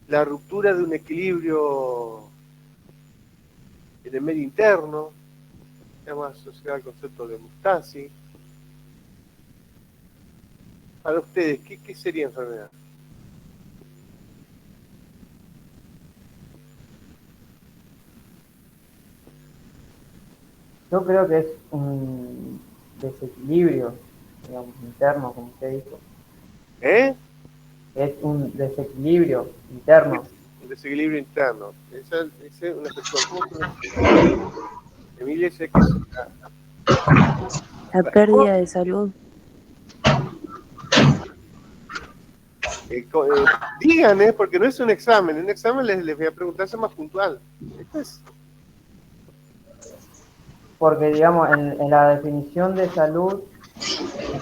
la ruptura de un equilibrio en el medio interno, se llama asociado al concepto de homeostasis. Para ustedes, ¿qué sería enfermedad? Yo creo que es un desequilibrio, digamos, interno, como usted dijo. ¿Eh? Es un desequilibrio interno. Un desequilibrio interno. Esa es una persona. Emilia dice que es La pérdida de salud. digan, porque no es un examen. En un examen les voy a preguntar eso más puntual. Esto es Porque, digamos, en la definición de salud, es-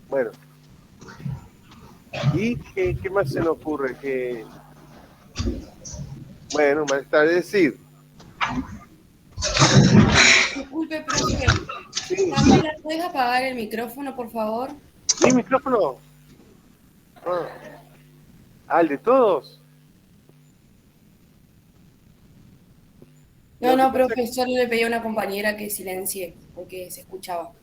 bueno. ¿Y qué más se nos ocurre? Bueno, malestar, es decir, Disculpe, profe. sí, Pamela, ¿puedes apagar el micrófono, por favor? mi micrófono. ¿El de todos? No, Lo que no, pasa profe, solo le pedí a una compañera que silencie, porque se escuchaba.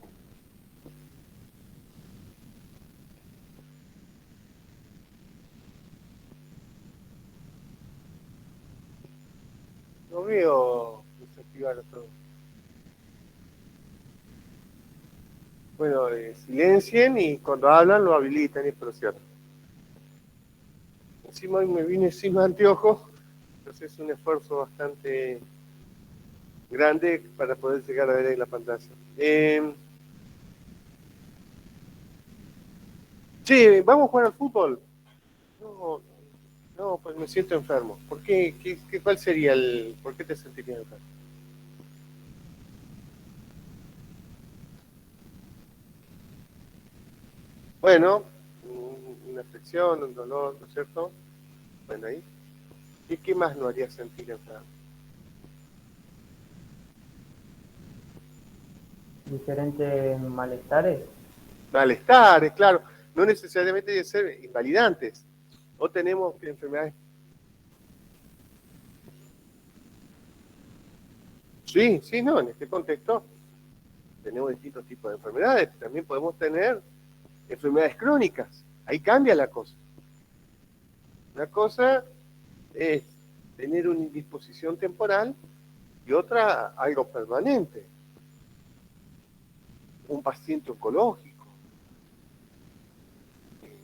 no veo desactivar todo. Bueno, silencien y cuando hablan lo habilitan, es por cierto. Encima hoy me vine sin anteojos, entonces es un esfuerzo bastante grande para poder llegar a ver ahí la pantalla. Sí, vamos a jugar al fútbol. No, no, pues me siento enfermo. ¿Por qué? ¿Cuál sería por qué te sentirías enfermo? Bueno, una afección, un dolor, ¿no es cierto? Bueno, ahí. ¿Y qué más nos haría sentir enfermo? diferentes malestares. Malestares, claro. No necesariamente deben ser invalidantes. O tenemos enfermedades. Sí, sí, no, en este contexto tenemos distintos tipos de enfermedades. También podemos tener enfermedades crónicas. Ahí cambia la cosa. Una cosa es tener una indisposición temporal y otra algo permanente. Un paciente oncológico.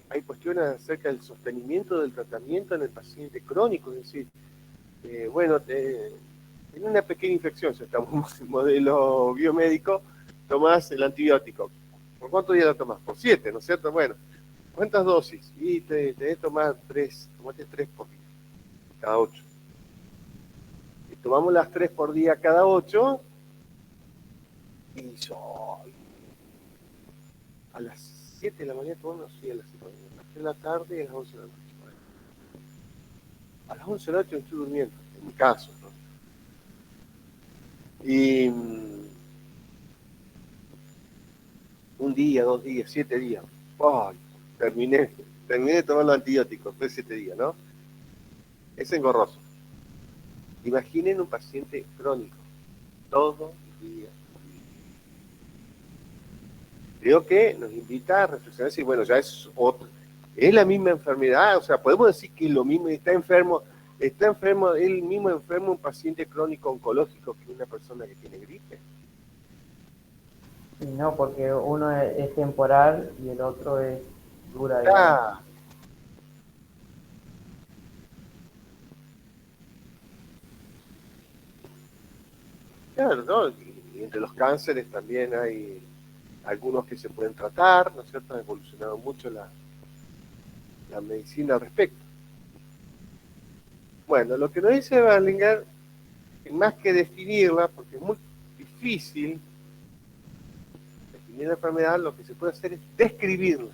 Hay cuestiones acerca del sostenimiento del tratamiento en el paciente crónico, es decir, bueno, en una pequeña infección, si estamos en modelo biomédico, tomás el antibiótico. ¿Por cuántos días lo tomás? Por 7, ¿no es cierto? Bueno, ¿cuántas dosis? Y te debes tomar 3, tomate 3 por día, cada 8. Y tomamos las 3 por día cada 8, y yo a las 7 de la mañana tomamos, sí, a las 7 de la mañana, a las 3 de la tarde y a las 11 de la noche. A las 11 de la noche no estoy durmiendo, en mi caso, ¿no? Y un día, 2 días, 7 días. ¡Ay! Terminé de tomar los antibióticos, fue 7 días, ¿no? Es engorroso. Imaginen un paciente crónico, todo el día. Creo que nos invita a reflexionar y decir, bueno, ya es la misma enfermedad, o sea, podemos decir que es lo mismo, está enfermo, el mismo enfermo un paciente crónico oncológico que una persona que tiene gripe. Y no, porque uno es temporal y el otro es dura, digamos. Ah, claro, ¿no? Y entre los cánceres también hay algunos que se pueden tratar, ¿no es cierto? Ha evolucionado mucho la medicina al respecto. Bueno, lo que nos dice Berlinger, que más que definirla, porque es muy difícil definir la enfermedad, lo que se puede hacer es describirla.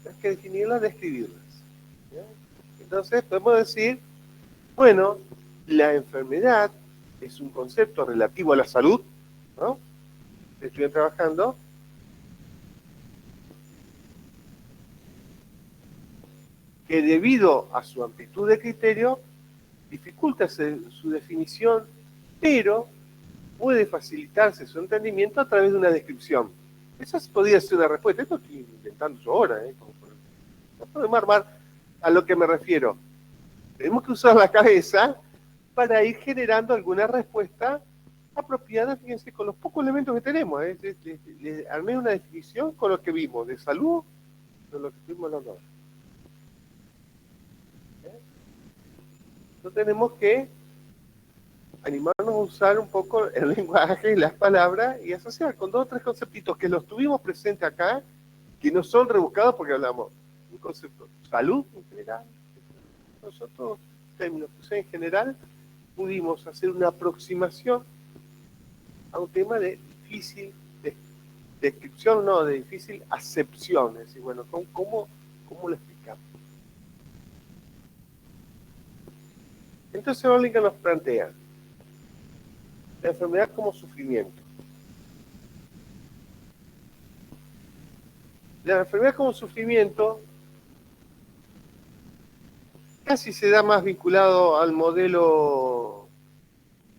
Más que definirla, describirlas. ¿Ya? Entonces podemos decir, bueno, la enfermedad es un concepto relativo a la salud, ¿no? Que estuvieron trabajando, que debido a su amplitud de criterio dificulta su definición, pero puede facilitarse su entendimiento a través de una descripción. Esa podría ser una respuesta. Esto estoy inventando yo ahora, ¿eh? No podemos armar. A lo que me refiero. Tenemos que usar la cabeza para ir generando alguna respuesta apropiada, fíjense, con los pocos elementos que tenemos. Le armé una definición con lo que vimos de salud, con lo que estuvimos hablando ahora. Entonces tenemos que animarnos a usar un poco el lenguaje, las palabras, y asociar con 2 o 3 conceptitos que los tuvimos presentes acá, que no son rebuscados porque hablamos un concepto, salud en general, nosotros, términos en general, pudimos hacer una aproximación a un tema de difícil descripción, no, de difícil acepción, es decir, bueno, ¿cómo lo explicamos? Entonces Berlinger nos plantea la enfermedad como sufrimiento. La enfermedad como sufrimiento casi se da más vinculado al modelo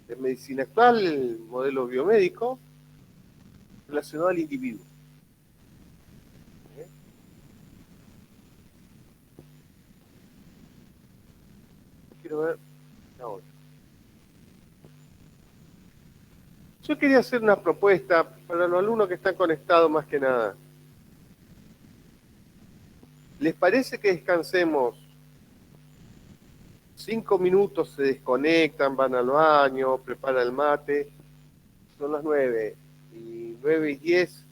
de medicina actual, el modelo biomédico, relacionado al individuo. Quiero ver ahora. Yo quería hacer una propuesta para los alumnos que están conectados más que nada. ¿Les parece que descansemos 5 minutos, se desconectan, van al baño, preparan el mate? Son las 9 y 9 y 10,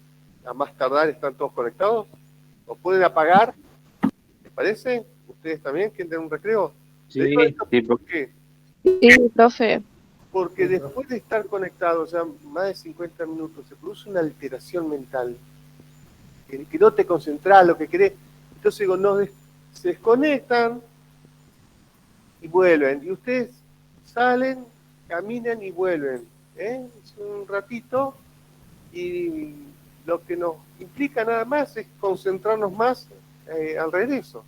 a más tardar están todos conectados. ¿O pueden apagar? ¿Les parece? ¿Ustedes también quieren tener un recreo? Sí, sí, ¿Por qué? Sí, profe. Porque después de estar conectados ya más de 50 minutos, se produce una alteración mental, que no te concentrás lo que querés. Entonces digo, se desconectan y vuelven. Y ustedes salen, caminan y vuelven. Es un ratito y lo que nos implica nada más es concentrarnos más al regreso.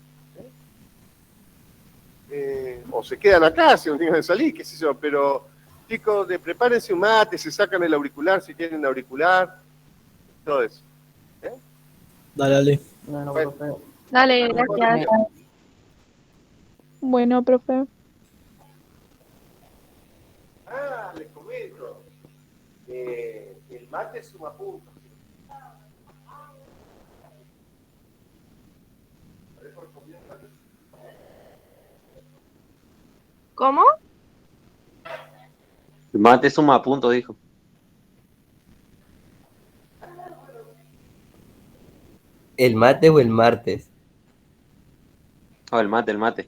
O se quedan acá si no tienen que salir, qué sé yo, pero chicos, prepárense un mate, se sacan el auricular si tienen auricular, todo eso. Dale. Bueno, Bueno. profe. Dale, gracias. Bueno, profe. Les comento. El mate suma puntos. ¿Cómo? El mate suma puntos, dijo. ¿El mate o el martes? Oh, el mate, el mate.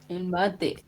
El mate.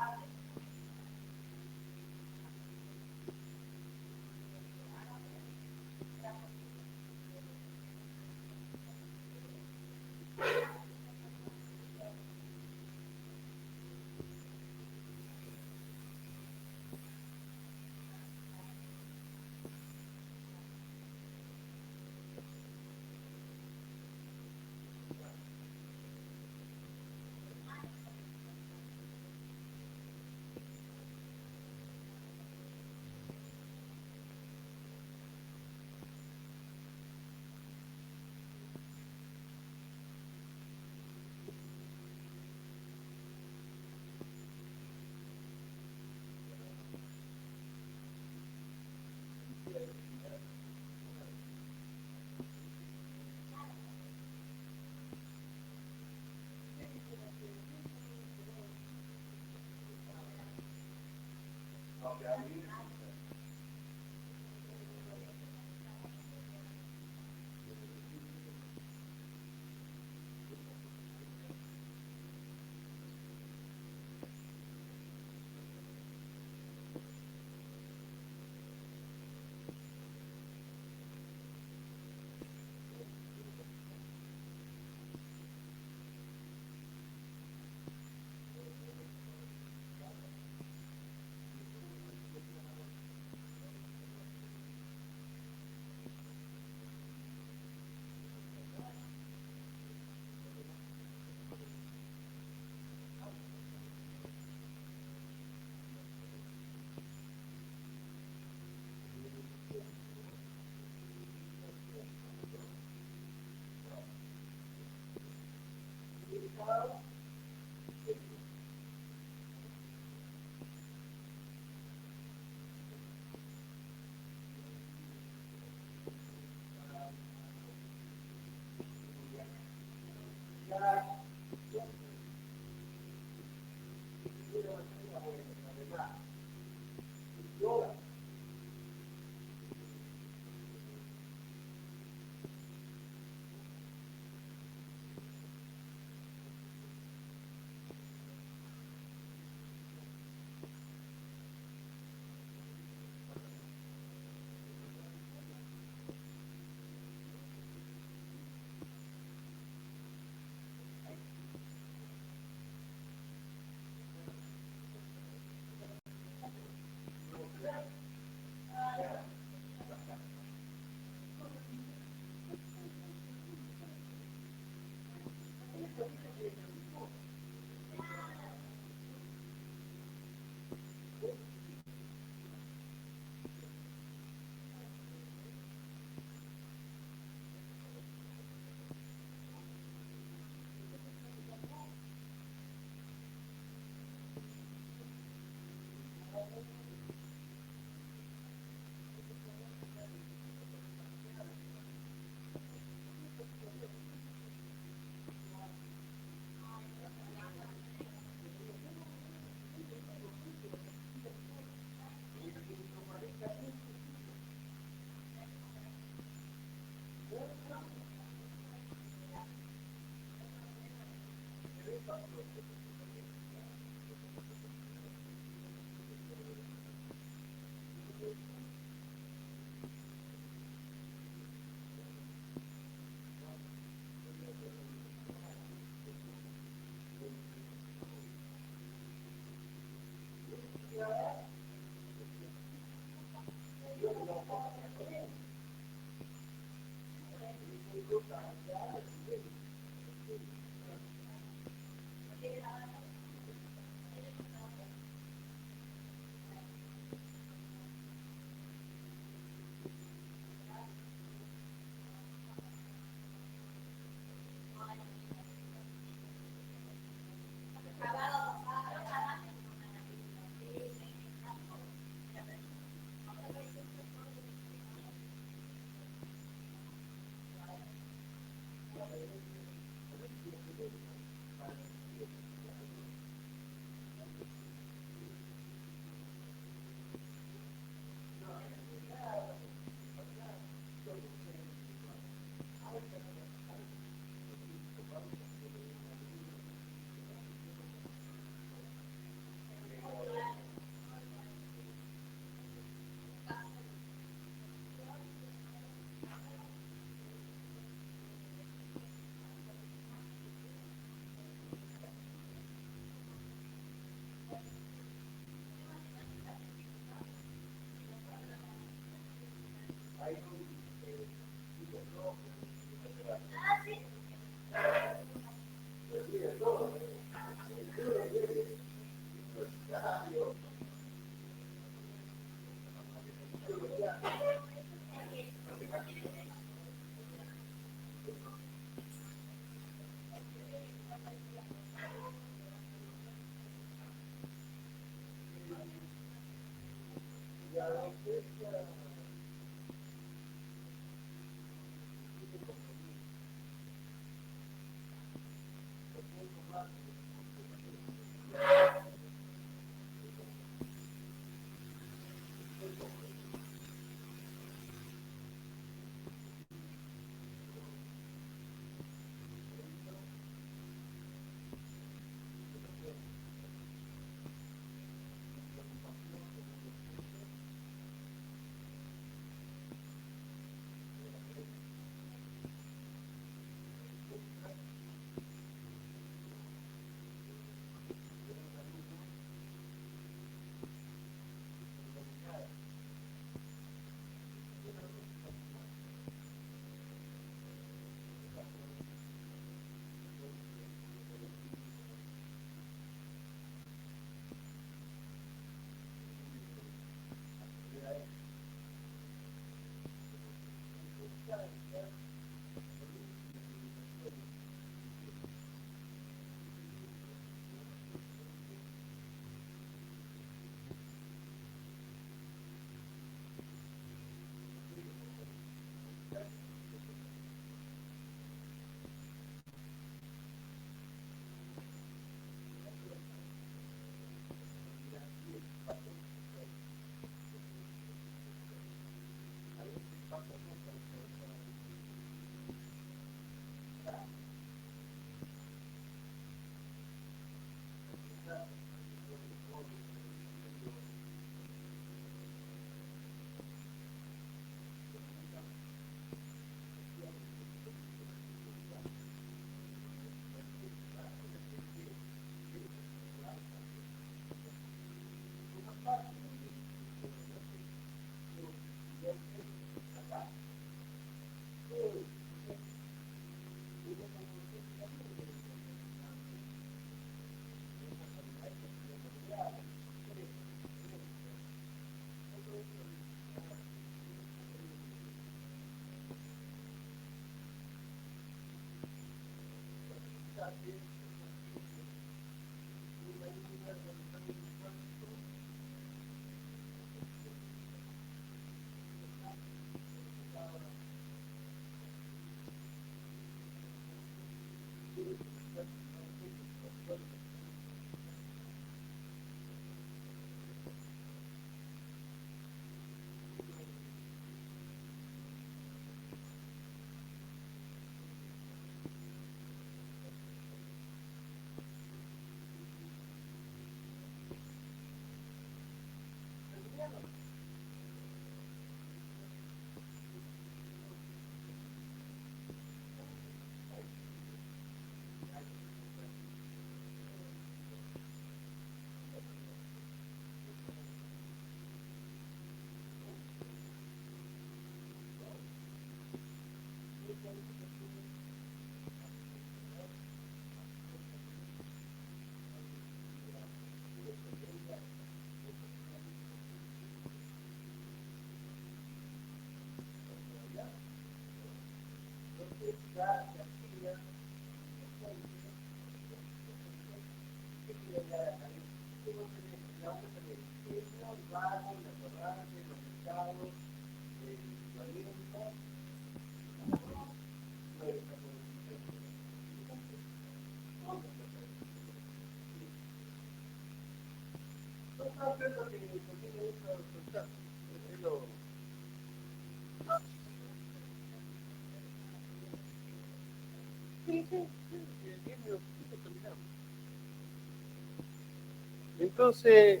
Entonces,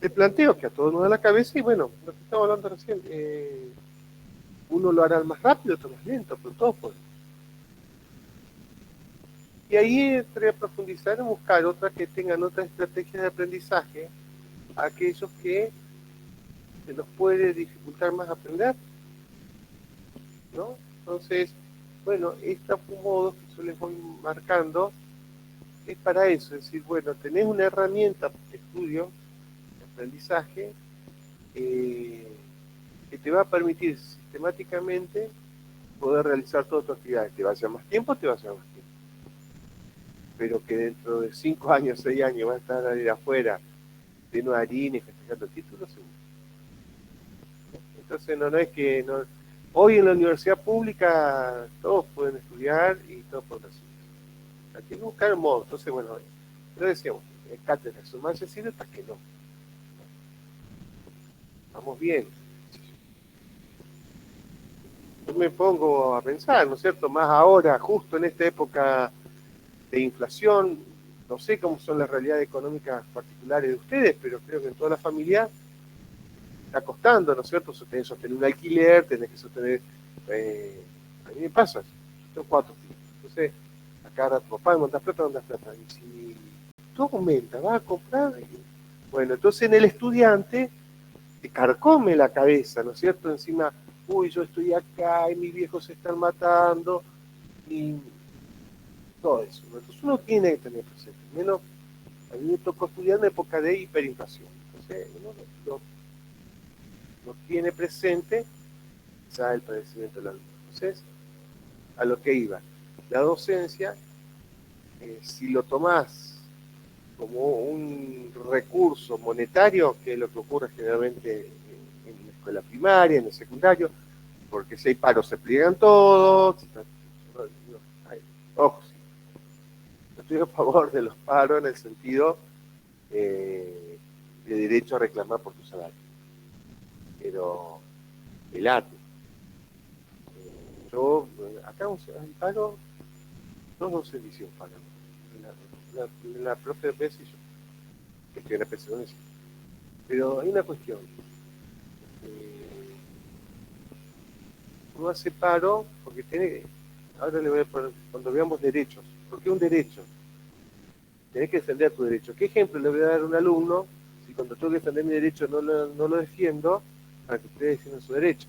el planteo que a todos nos da la cabeza, y bueno, lo que estaba hablando recién, uno lo hará más rápido, otro más lento, pero todos pueden. Y ahí entré a profundizar en buscar otras que tengan otras estrategias de aprendizaje, a aquellos que se nos puede dificultar más aprender, ¿no? Entonces, bueno, estos modos que yo les voy marcando es para eso, es decir, bueno, tenés una herramienta de estudio, de aprendizaje, que te va a permitir sistemáticamente poder realizar todas tus actividades. Te va a llevar más tiempo, te va a llevar más tiempo. Pero que dentro de 5 años, 6 años va a estar ahí afuera, lleno de harines, festejando títulos, seguro. Entonces no es que... No, hoy en la universidad pública todos pueden estudiar y todos pueden recibir. Hay que buscar un modo. Entonces, bueno, lo decíamos, cátedras son más accesibles para que no. Vamos bien. Yo me pongo a pensar, ¿no es cierto? Más ahora, justo en esta época de inflación, no sé cómo son las realidades económicas particulares de ustedes, pero creo que en toda la familia está costando, ¿no es cierto? Tenés que sostener un alquiler, tenés que sostener... a mí me pasa, tengo 4 tíos. Entonces, acá rato, papá, ¿me mandas plata? Y si todo aumenta, vas a comprar... Bueno, entonces en el estudiante te carcome la cabeza, ¿no es cierto? Encima, uy, yo estoy acá y mis viejos se están matando y todo eso, ¿no? Entonces uno tiene que tener presente, menos A mí me tocó estudiar en época de hiperinflación. Entonces, uno no tiene presente ya el padecimiento del alumno. Entonces, a lo que iba, la docencia, si lo tomás como un recurso monetario, que es lo que ocurre generalmente en la escuela primaria, en el secundario, porque si hay paros se pliegan todos, ojo, sí. No estoy a favor de los paros en el sentido de derecho a reclamar por tu salario, pero velate. Yo, acá un paro, no sé si un paro. La profe de PS y yo, que estoy en la pensión, pero hay una cuestión. Uno hace paro porque tiene. Ahora le voy a poner, cuando veamos derechos, ¿por qué un derecho? Tenés que defender tu derecho. ¿Qué ejemplo le voy a dar a un alumno si cuando tengo que defender mi derecho no lo defiendo para que ustedes defiendan su derecho?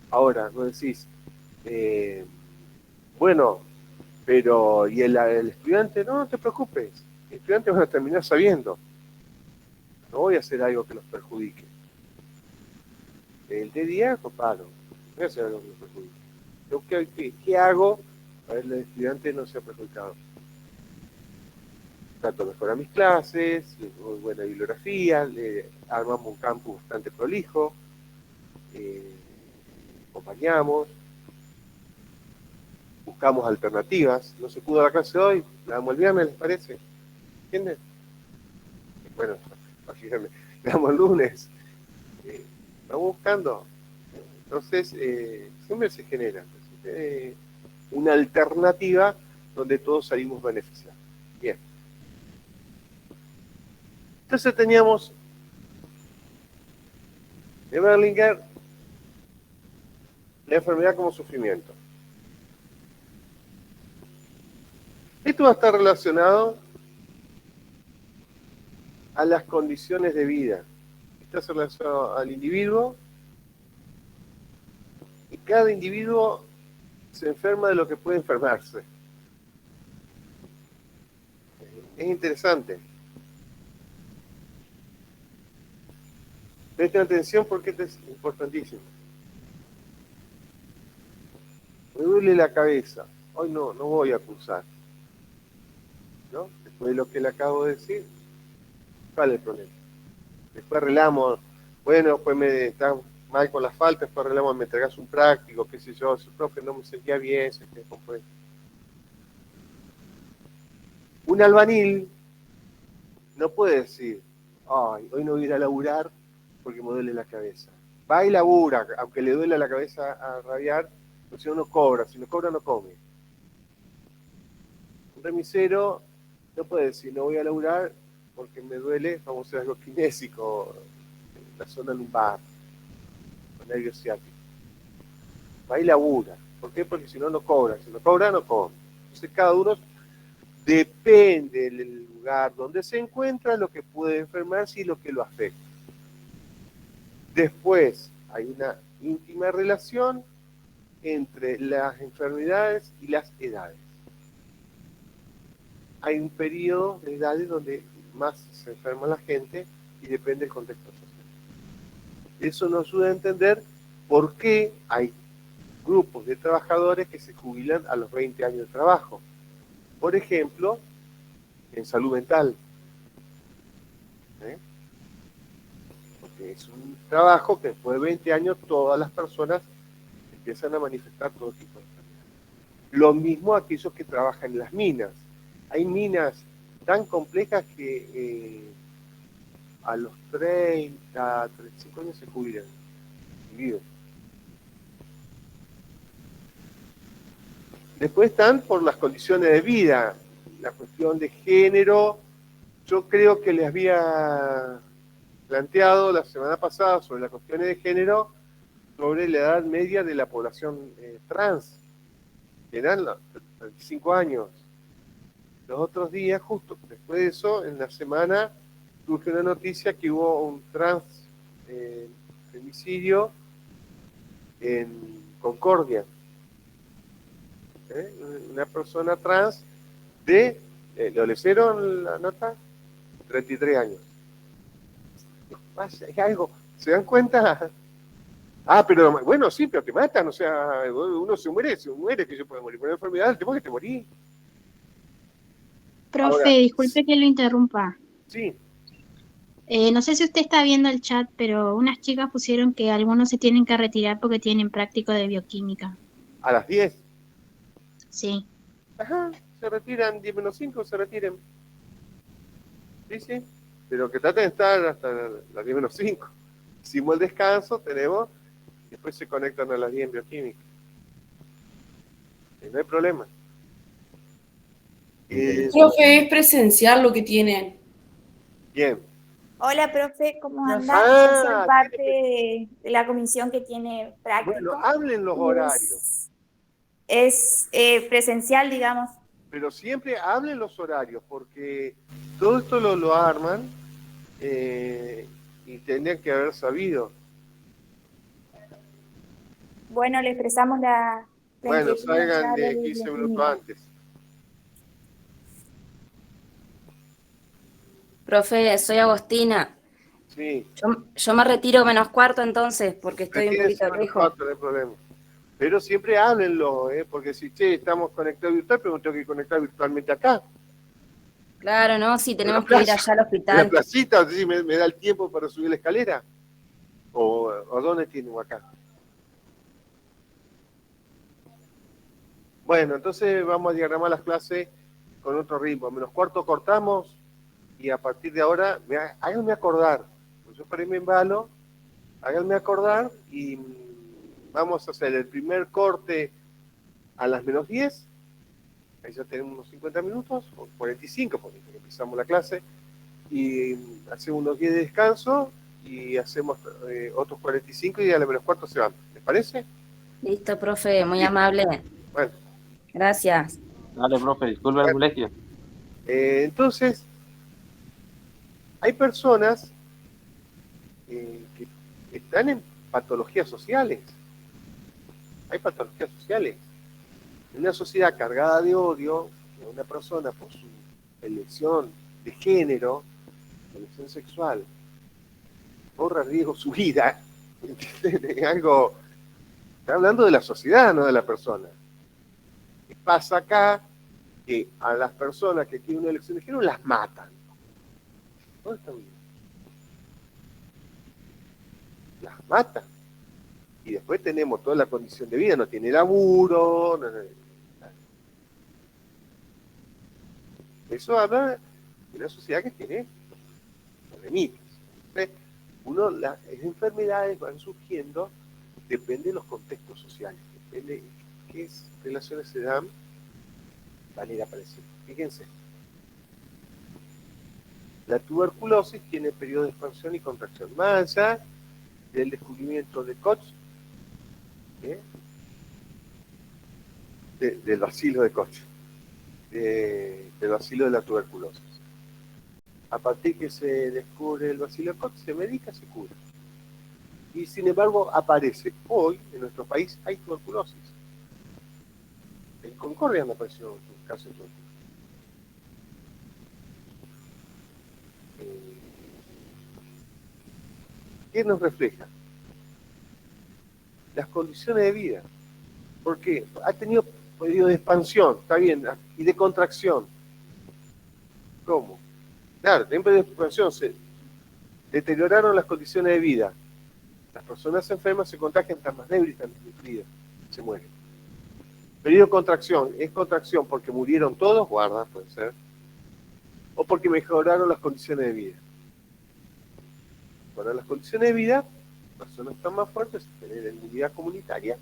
Ahora, no decís, bueno, pero ¿y el estudiante? No te preocupes, el estudiante van a terminar sabiendo. No voy a hacer algo que los perjudique. El día paro, no voy a hacer algo que los perjudique. ¿Qué hago para que el estudiante no sea perjudicado? Trato de mejorar mis clases, doy buena bibliografía, armamos un campus bastante prolijo, acompañamos, buscamos alternativas. No se pudo la clase hoy, la damos el viernes, ¿les parece? ¿Entienden? Bueno, imagínense, la damos el lunes. Vamos buscando. Entonces, siempre se genera una alternativa donde todos salimos beneficiados. Bien. Entonces teníamos de Berlinger la enfermedad como sufrimiento. Esto va a estar relacionado a las condiciones de vida. Está relacionado al individuo y cada individuo se enferma de lo que puede enfermarse. Es interesante. Presten atención porque esto es importantísimo. Me duele la cabeza. Hoy no voy a cursar. ¿No? Después de lo que le acabo de decir, ¿cuál es el problema? Después arreglamos, bueno, después me está mal con las faltas, después arreglamos, me entregas un práctico, qué sé yo, su profe no me sentía bien, se quedó fue. Un albanil no puede decir, ay, hoy no voy a ir a laburar porque me duele la cabeza. Va y labura, aunque le duele la cabeza a rabiar, pero si no cobra, si no cobra no come. Un remisero no puede decir, no voy a laburar porque me duele, vamos a hacer algo kinésico, en la zona lumbar, el nervio ciático. Va y labura. ¿Por qué? Porque si no, no cobra. Si no cobra, no come. Entonces cada uno depende del lugar donde se encuentra, lo que puede enfermarse y lo que lo afecta. Después hay una íntima relación entre las enfermedades y las edades. Hay un periodo de edades donde más se enferma la gente y depende del contexto social. Eso nos ayuda a entender por qué hay grupos de trabajadores que se jubilan a los 20 años de trabajo. Por ejemplo, en salud mental. Porque es un trabajo que después de 20 años todas las personas empiezan a manifestar todo tipo de enfermedades. Lo mismo aquellos que trabajan en las minas. Hay minas tan complejas que a los 30, 35 años se jubilan y viven. Después están por las condiciones de vida, la cuestión de género. Yo creo que les había planteado la semana pasada sobre las cuestiones de género, sobre la edad media de la población trans, que eran los 35 años. Los otros días, justo después de eso, en la semana, surgió una noticia que hubo un trans femicidio en Concordia. Una persona trans ¿lo leyeron la nota? 33 años. Es algo, ¿se dan cuenta? Ah, pero bueno, sí, pero te matan, o sea, uno se muere, que se puede morir. Por una enfermedad, te puedes que te morís. Profe, Ahora, disculpe que lo interrumpa. sí, No sé si usted está viendo el chat, pero unas chicas pusieron que algunos se tienen que retirar porque tienen práctico de bioquímica. a las 10. Sí. Ajá, se retiran 10 menos 5, se retiren. Sí, sí. Pero que traten de estar hasta las 10 menos 5. Hicimos el descanso, tenemos, y después se conectan a las 10 en bioquímica. Y no hay problema. Profe, es presencial lo que tienen. Bien. Hola, profe, ¿cómo Profe. anda? Yo soy Ah, parte de la comisión que tiene práctico. bueno, hablen los horarios. Es presencial, digamos. Pero siempre hablen los horarios, porque todo esto lo arman y tendrían que haber sabido. Bueno, le expresamos la Bueno, inquietud de salgan entrar de en 15 minutos bioquímica. antes. Profe, soy Agostina. Sí, Yo me retiro menos cuarto entonces, porque estoy un retírense poquito menos lejos. 4, no hay problema. Pero siempre háblenlo, porque si estamos conectados virtual, pero me tengo que conectar virtualmente acá. Claro, ¿no? Sí, tenemos En que la ir plaza, allá al en la hospital. placita, o sea, si me da el tiempo para subir la escalera. ¿O dónde tienen acá? Bueno, entonces vamos a diagramar las clases con otro ritmo. Menos cuarto cortamos y a partir de ahora, háganme acordar. Yo por ahí me embalo, háganme acordar y vamos a hacer el primer corte a las menos 10. Ahí ya tenemos unos 50 minutos, o 45, porque empezamos la clase. Y hacemos unos 10 de descanso y hacemos otros 45 y a las menos cuarto se van. ¿Les parece? Listo, profe, muy Sí. amable. Bueno. Gracias. Dale, profe, disculpe la molestia. Entonces, hay personas que están en patologías sociales. Hay patologías sociales. En una sociedad cargada de odio, una persona por su elección de género, elección sexual, corre riesgo su vida. Es algo. Está hablando de la sociedad, no de la persona. ¿Qué pasa acá? Que a las personas que tienen una elección de género las matan. ¿Dónde está bien? Las matan. Y después tenemos toda la condición de vida, no tiene laburo. Eso habla de una sociedad que tiene problemitas. Las enfermedades van surgiendo, depende de los contextos sociales, depende de qué relaciones se dan, van a ir apareciendo. Fíjense. La tuberculosis tiene periodo de expansión y contracción. Más allá del descubrimiento de Koch, del bacilo de Koch, del bacilo de la tuberculosis. A partir que se descubre el bacilo de Koch, se medica, se cura. Y sin embargo aparece, hoy en nuestro país hay tuberculosis. En Concordia no apareció un caso de tuberculosis. ¿Qué nos refleja? Las condiciones de vida. ¿Por qué? Ha tenido periodo de expansión, está bien, y de contracción. ¿Cómo? Claro, en periodo de expansión se deterioraron las condiciones de vida. Las personas enfermas se contagian, están más débiles, están desnutridas, se mueren. Periodo de contracción, ¿es contracción porque murieron todos? Guarda, puede ser. O porque mejoraron las condiciones de vida. Bueno, las condiciones de vida, las personas están más fuertes, se genera inmunidad comunitaria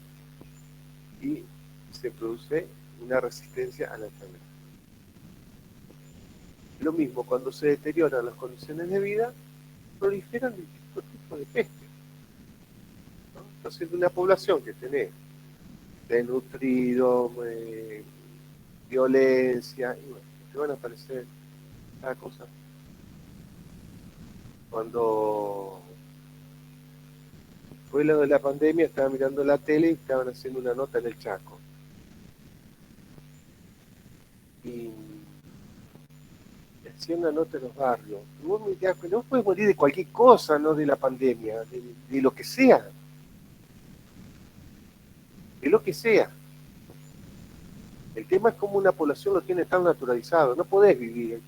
y se produce una resistencia a la enfermedad. Lo mismo, cuando se deterioran las condiciones de vida, proliferan distintos tipos de peste. ¿No? Entonces, de una población que tiene desnutrido, violencia, y bueno, te van a aparecer cada cosa. Cuando fue lo de la pandemia, estaba mirando la tele y estaban haciendo una nota en el Chaco. Y hacía una nota en los barrios. Y vos me decías, no puedes morir de cualquier cosa, no de la pandemia, de lo que sea. De lo que sea. El tema es cómo una población lo tiene tan naturalizado. No podés vivir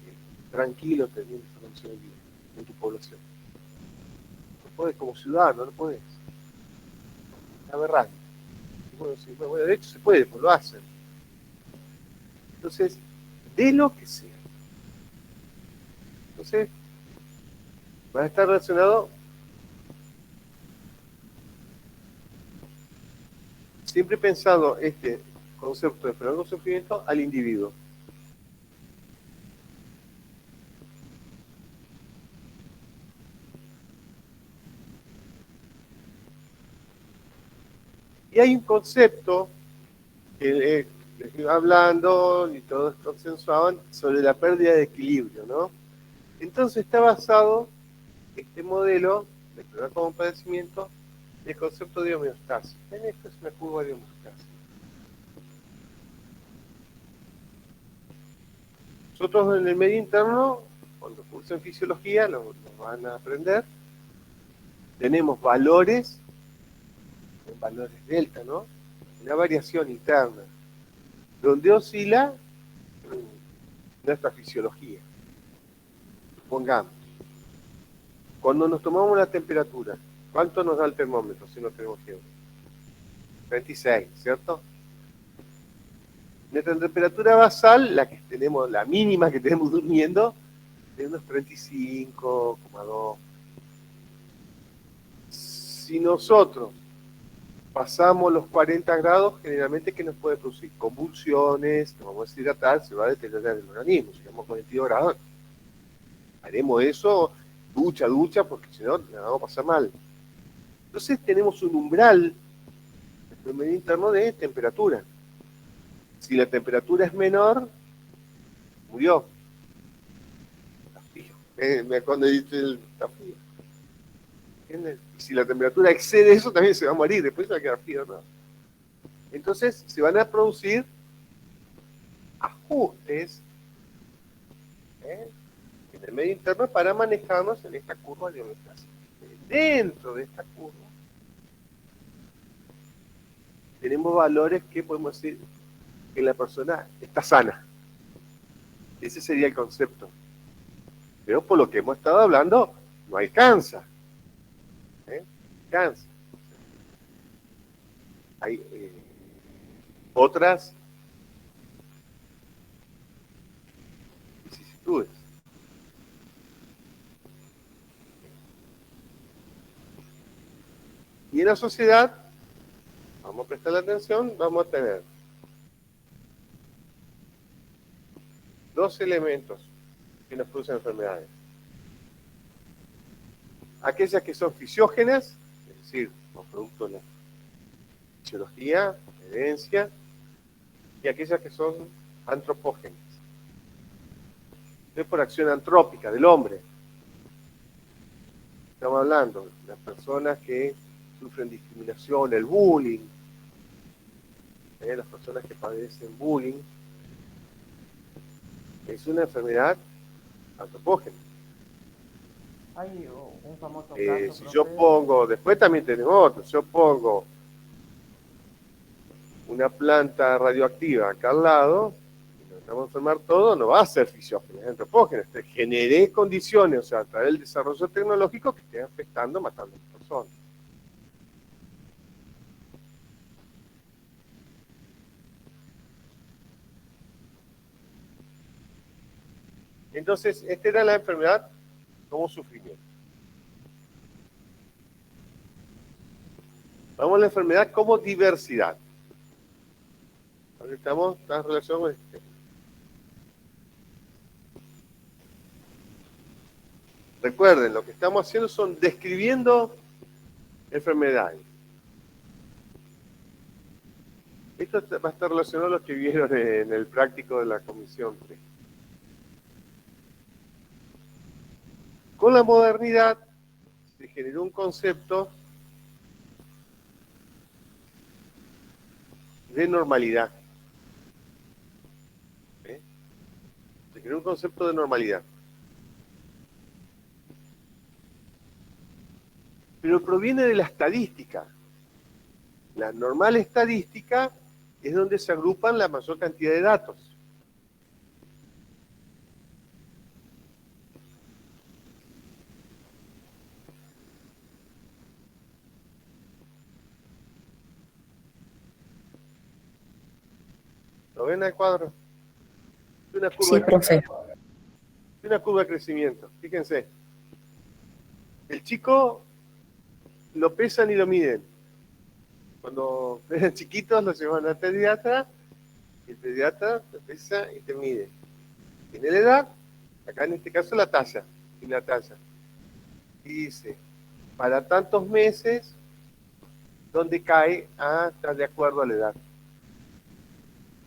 tranquilo teniendo esa condición de vida en tu población. No podés, como ciudadano, no podés. Es aberrante. Bueno, sí, bueno, de hecho se puede, pues lo hacen. Entonces, de lo que sea. Entonces, va a estar relacionado siempre pensando este concepto de enfermedad con sufrimiento al individuo. Y hay un concepto que les iba hablando y todos consensuaban sobre la pérdida de equilibrio, ¿no? Entonces está basado este modelo de enfermedad con padecimiento en el concepto de homeostasis. ¿Ven? Esto es una curva de homeostasis. Nosotros en el medio interno, cuando cursan fisiología, lo van a aprender, tenemos valores delta, ¿no? Una variación interna, donde oscila nuestra fisiología. Supongamos, cuando nos tomamos la temperatura, ¿cuánto nos da el termómetro si no tenemos fiebre? 36, ¿cierto? Nuestra temperatura basal, la que tenemos, la mínima que tenemos durmiendo, es unos 35,2. Si nosotros pasamos los 40 grados, generalmente, ¿qué nos puede producir? Convulsiones, nos vamos a deshidratar, se va a deteriorar el organismo. Si llegamos a 42 grados, haremos eso, ducha, porque si no, la vamos a pasar mal. Entonces tenemos un umbral en el medio interno de temperatura. Si la temperatura es menor, murió. Está frío. Cuando dice está frío. ¿Entiendes? Si la temperatura excede eso, también se va a morir, después se va a quedar frío, ¿no? Entonces se van a producir ajustes en el medio interno para manejarnos en esta curva de homeostasis. Dentro de esta curva tenemos valores que podemos decir que la persona está sana. Ese sería el concepto. Pero por lo que hemos estado hablando, no alcanza. Alcanza. Hay otras vicisitudes. Y en la sociedad, vamos a prestar atención, vamos a tener dos elementos que nos producen enfermedades. Aquellas que son fisiógenas, es decir, los productos de la fisiología, herencia, y aquellas que son antropógenas. Es por acción antrópica del hombre. Estamos hablando de las personas que sufren discriminación, el bullying, las personas que padecen bullying, es una enfermedad antropógena. Hay un famoso caso, Si yo pongo, después también tenemos otro, si yo pongo una planta radioactiva acá al lado, y nos vamos a enfermar todo, no va a ser fisiógena, es antropógena. Generé condiciones, o sea, a través del desarrollo tecnológico que estén afectando, matando a las personas. Entonces, esta era la enfermedad como sufrimiento. Vamos a la enfermedad como diversidad. Ahora estamos en relación con este. Recuerden, lo que estamos haciendo son describiendo enfermedades. Esto va a estar relacionado a lo que vieron en el práctico de la Comisión 3. Con la modernidad se generó un concepto de normalidad. Se generó un concepto de normalidad. pero proviene de la estadística. La normal estadística es donde se agrupan la mayor cantidad de datos. ¿Lo ven al cuadro? Es una curva Sí, profe. es una curva de crecimiento. Fíjense. El chico lo pesan y lo miden. Cuando eran chiquitos los llevan al pediatra y el pediatra te pesa y te mide. Tiene la edad, acá en este caso la talla, y la talla. Y dice, para tantos meses, ¿dónde cae? Ah, está de acuerdo a la edad.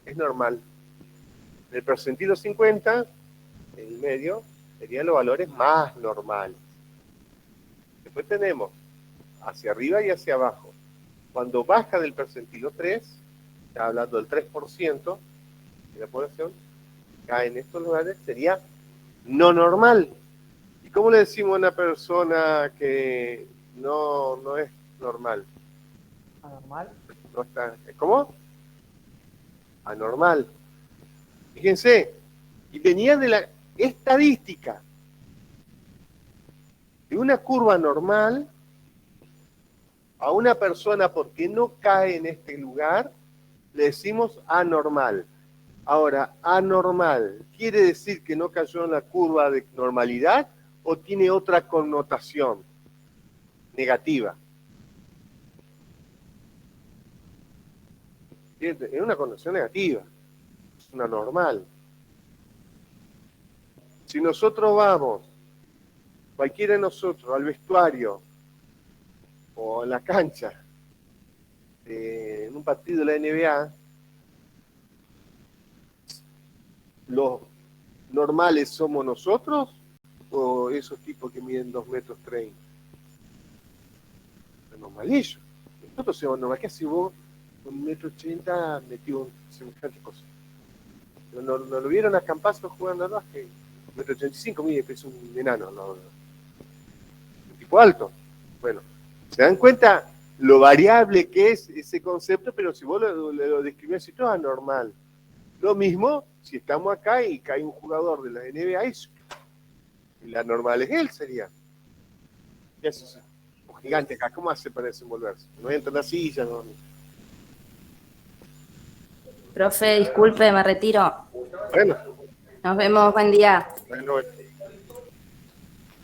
Es normal. En el percentilo 50, en el medio, serían los valores más normales. Después tenemos hacia arriba y hacia abajo. Cuando baja del percentilo 3, está hablando del 3% de la población, cae en estos lugares, sería no normal. ¿Y cómo le decimos a una persona que no es normal? ¿Anormal? No está, ¿cómo? Anormal. Fíjense, y venía de la estadística. De una curva normal a una persona porque no cae en este lugar, le decimos anormal. Ahora, anormal, ¿quiere decir que no cayó en la curva de normalidad o tiene otra connotación negativa? Es una connotación negativa, es una normal. Si nosotros vamos, cualquiera de nosotros, al vestuario o en la cancha, en un partido de la NBA, ¿los normales somos nosotros o esos tipos que miden 2,30 metros? Los normalillos. Nosotros somos normales. ¿Qué haces vos con 1,80 m metido en semejante cosa? ¿No lo vieron a Campazo jugando al básquet? 1,85 m, mide, es un enano. Un tipo alto. Bueno, ¿se dan cuenta lo variable que es ese concepto? Pero si vos lo describís así, todo es anormal. Lo mismo si estamos acá y cae un jugador de la NBA y la normal es él, sería. ¿Qué hace? Un gigante acá, ¿cómo hace para desenvolverse? No entra en la silla, no. Profe, disculpe, me retiro. Bueno. Nos vemos, buen día. Bueno.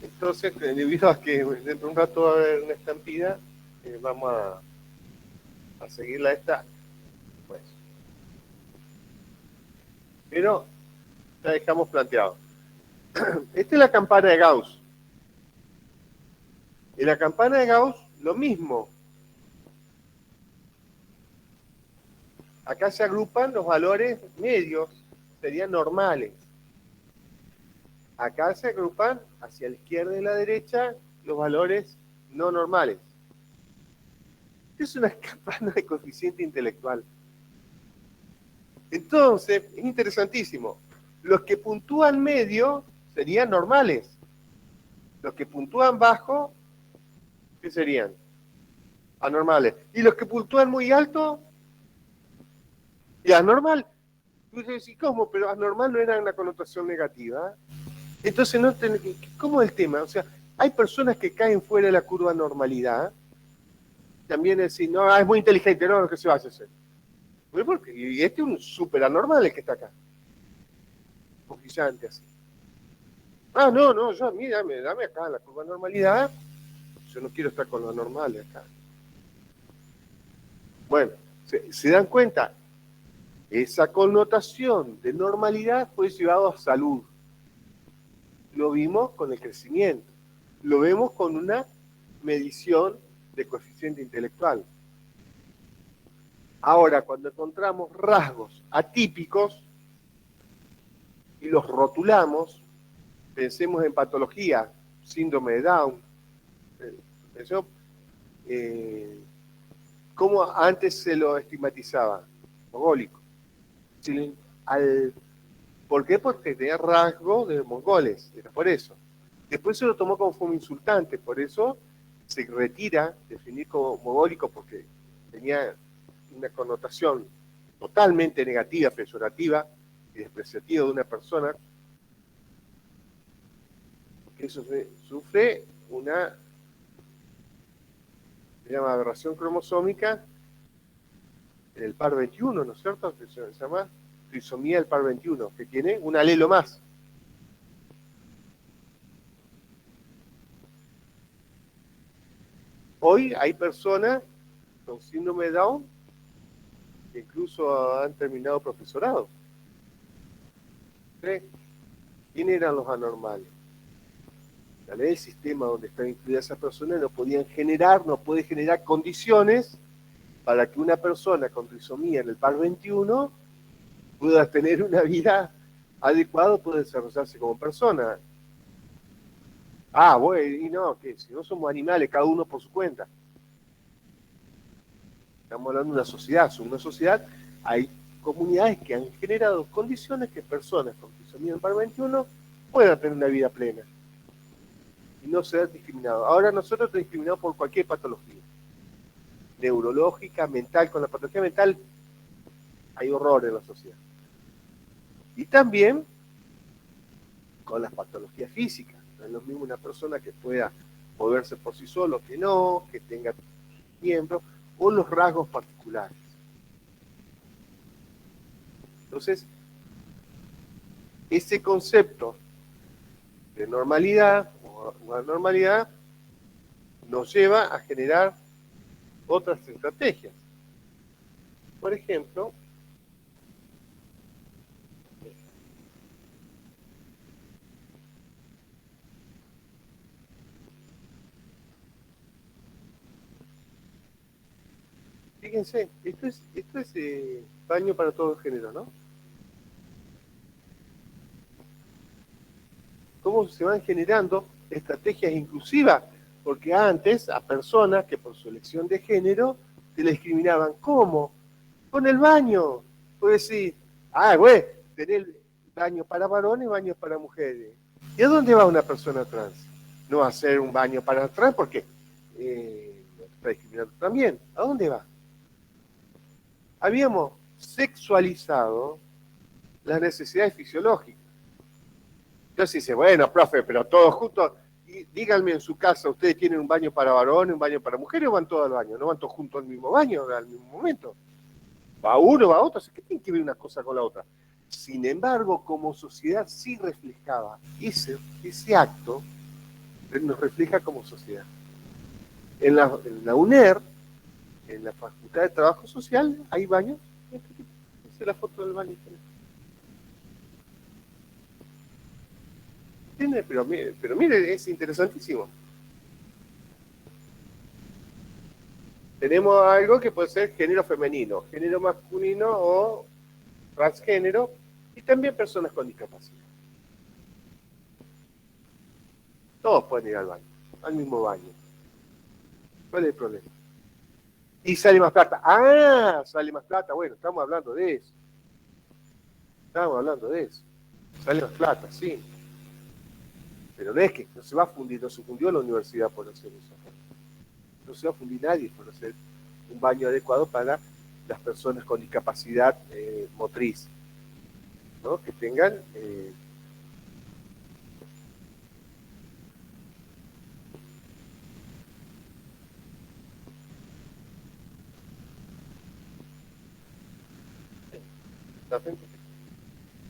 Entonces, debido a que dentro de un rato va a haber una estampida, vamos a seguirla esta. Pues. Pero la dejamos planteado. Esta es la campana de Gauss. En la campana de Gauss, lo mismo. Acá se agrupan los valores medios, serían normales. Acá se agrupan hacia la izquierda y la derecha los valores no normales. Es una campana de coeficiente intelectual. Entonces, es interesantísimo. Los que puntúan medio serían normales. Los que puntúan bajo, ¿qué serían? Anormales. Y los que puntúan muy alto, y anormal. Tú dices, ¿cómo? Pero anormal no era una connotación negativa. Entonces, ¿cómo es el tema? O sea, hay personas que caen fuera de la curva de normalidad. También decir, no, es muy inteligente, no, lo que se va a hacer. Y este es un súper anormal el que está acá. Brillante así. Ah, no, yo a mí dame acá la curva de normalidad. Yo no quiero estar con lo anormal acá. Bueno, ¿se dan cuenta? Esa connotación de normalidad fue llevado a salud. Lo vimos con el crecimiento. Lo vemos con una medición de coeficiente intelectual. Ahora, cuando encontramos rasgos atípicos y los rotulamos, pensemos en patología, síndrome de Down, ¿cómo antes se lo estigmatizaba? Mongólico. ¿Por qué? Porque tenía rasgos de mongoles, era por eso. Después se lo tomó como forma insultante, por eso se retira, definir como mogólico porque tenía una connotación totalmente negativa, peyorativa y despreciativa de una persona, que sufre una, se llama aberración cromosómica en el par 21, ¿no es cierto? Se llama trisomía del par 21, que tiene un alelo más. Hoy hay personas con síndrome de Down que incluso han terminado profesorado. ¿Sí? ¿Quiénes eran los anormales? La ley del sistema donde están incluidas esas personas no puede generar condiciones para que una persona con trisomía en el par 21 pueda tener una vida adecuada, pueda desarrollarse como persona. Ah, bueno, y no, que si no somos animales, cada uno por su cuenta. Estamos hablando de una sociedad, sobre una sociedad hay comunidades que han generado condiciones que personas con trisomía en el par 21 puedan tener una vida plena y no ser discriminados. Ahora nosotros estamos discriminados por cualquier patología, neurológica, mental. Con la patología mental hay horror en la sociedad. Y también con las patologías físicas. No es lo mismo una persona que pueda moverse por sí solo que no, que tenga miembros, o los rasgos particulares. Entonces, ese concepto de normalidad o anormalidad nos lleva a generar otras estrategias. Por ejemplo, fíjense, esto es baño para todo el género, ¿no? Cómo se van generando estrategias inclusivas, porque antes a personas que por su elección de género se les discriminaban. ¿Cómo? Con el baño. Puede decir, güey, tenés baño para varones y baño para mujeres. ¿Y a dónde va una persona trans? No va a hacer un baño para trans porque está discriminando también. ¿A dónde va? Habíamos sexualizado las necesidades fisiológicas. Entonces dice, bueno, profe, pero todos juntos, y díganme en su casa, ¿ustedes tienen un baño para varones, un baño para mujeres o van todos al baño? ¿No van todos juntos al mismo baño, al mismo momento? Va uno, va otro, ¿qué tiene que ver una cosa con la otra? Sin embargo, como sociedad sí reflejaba ese acto, nos refleja como sociedad. En la UNER, en la Facultad de Trabajo Social, hay baños. Esa es la foto del baño. ¿Entiende? Pero mire, es interesantísimo. Tenemos algo que puede ser género femenino, género masculino o transgénero, y también personas con discapacidad. Todos pueden ir al baño, al mismo baño. ¿Cuál es el problema? Y sale más plata. Sale más plata. Bueno, estamos hablando de eso. Sale más plata, sí. Pero no es que no se va a fundir, no se fundió la universidad por hacer eso. No se va a fundir nadie por hacer un baño adecuado para las personas con discapacidad motriz, ¿no? Que tengan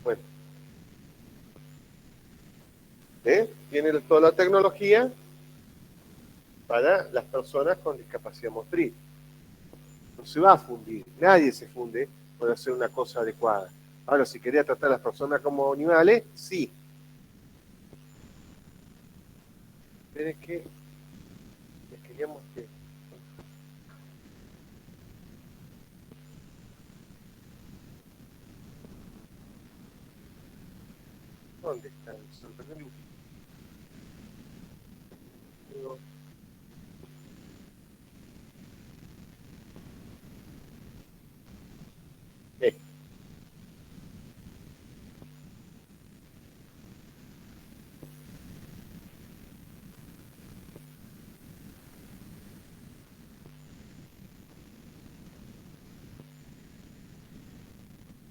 bueno, tiene toda la tecnología para las personas con discapacidad motriz. No se va a fundir, nadie se funde por hacer una cosa adecuada. Ahora, si quería tratar a las personas como animales, sí. Pero es que les queríamos que... ¿Dónde está el sol?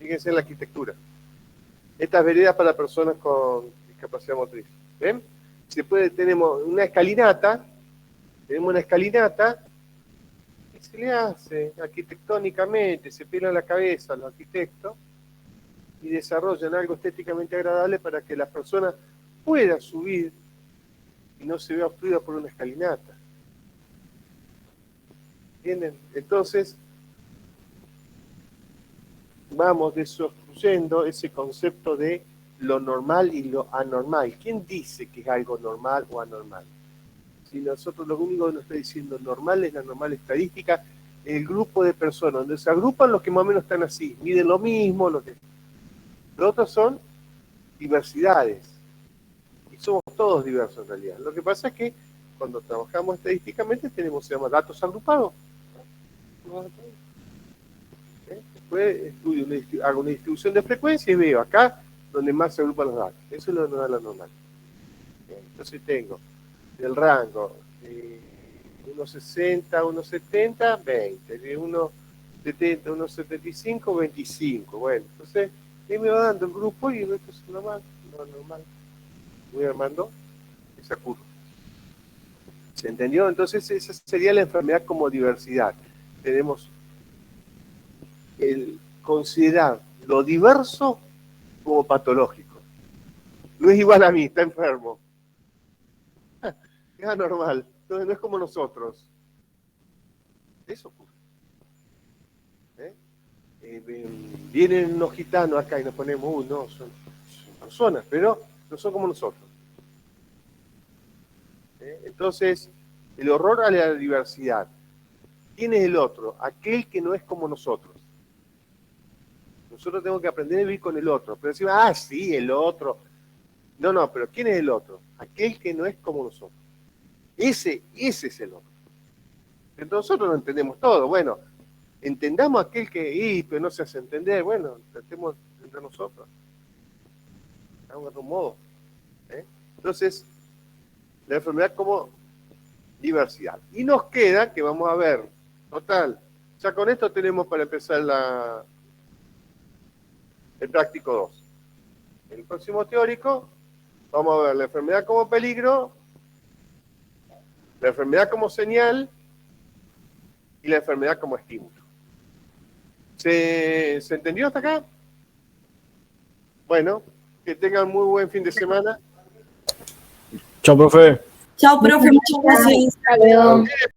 Fíjense en la arquitectura. Estas veredas para personas con discapacidad motriz. ¿Ven? Tenemos una escalinata, que se le hace arquitectónicamente, se pelan la cabeza a los arquitectos y desarrollan algo estéticamente agradable para que la persona pueda subir y no se vea obstruida por una escalinata. ¿Entienden? Entonces, vamos desobstruyendo ese concepto de lo normal y lo anormal. ¿Quién dice que es algo normal o anormal? Si nosotros lo único que nos está diciendo normal es la normal estadística, el grupo de personas, donde se agrupan los que más o menos están así, miden lo mismo, los otros son diversidades. Y somos todos diversos en realidad. Lo que pasa es que cuando trabajamos estadísticamente tenemos, se llama datos agrupados. Después hago una distribución de frecuencia y veo acá donde más se agrupan los datos. Eso es lo que nos da la normal. Entonces tengo del rango de 1,60 a 1,70, 20. De 1,70 a 1,75, 25. Bueno, entonces ahí me va dando el grupo y esto es normal, no normal. Voy armando esa curva. ¿Se entendió? Entonces esa sería la enfermedad como diversidad. Tenemos el considerar lo diverso como patológico. No es igual a mí, está enfermo. Es anormal, entonces no es como nosotros. Eso ocurre. Vienen unos gitanos acá y nos ponemos, no, son personas, pero no son como nosotros. Entonces, el horror a la diversidad. ¿Quién es el otro? Aquel que no es como nosotros. Nosotros tenemos que aprender a vivir con el otro. Pero decimos, sí, el otro. No, pero ¿quién es el otro? Aquel que no es como nosotros. Ese es el otro. Entonces nosotros lo entendemos todo. Bueno, entendamos aquel que, pero no se hace entender. Bueno, tratemos entre nosotros. De algún modo. Entonces, la enfermedad como diversidad. Y nos queda, que vamos a ver, total, ya con esto tenemos para empezar el práctico 2. En el próximo teórico vamos a ver la enfermedad como peligro, la enfermedad como señal y la enfermedad como estímulo. ¿Se entendió hasta acá? Bueno, que tengan muy buen fin de semana. Chao, profe. Chao, profe, muchas gracias. Hasta luego.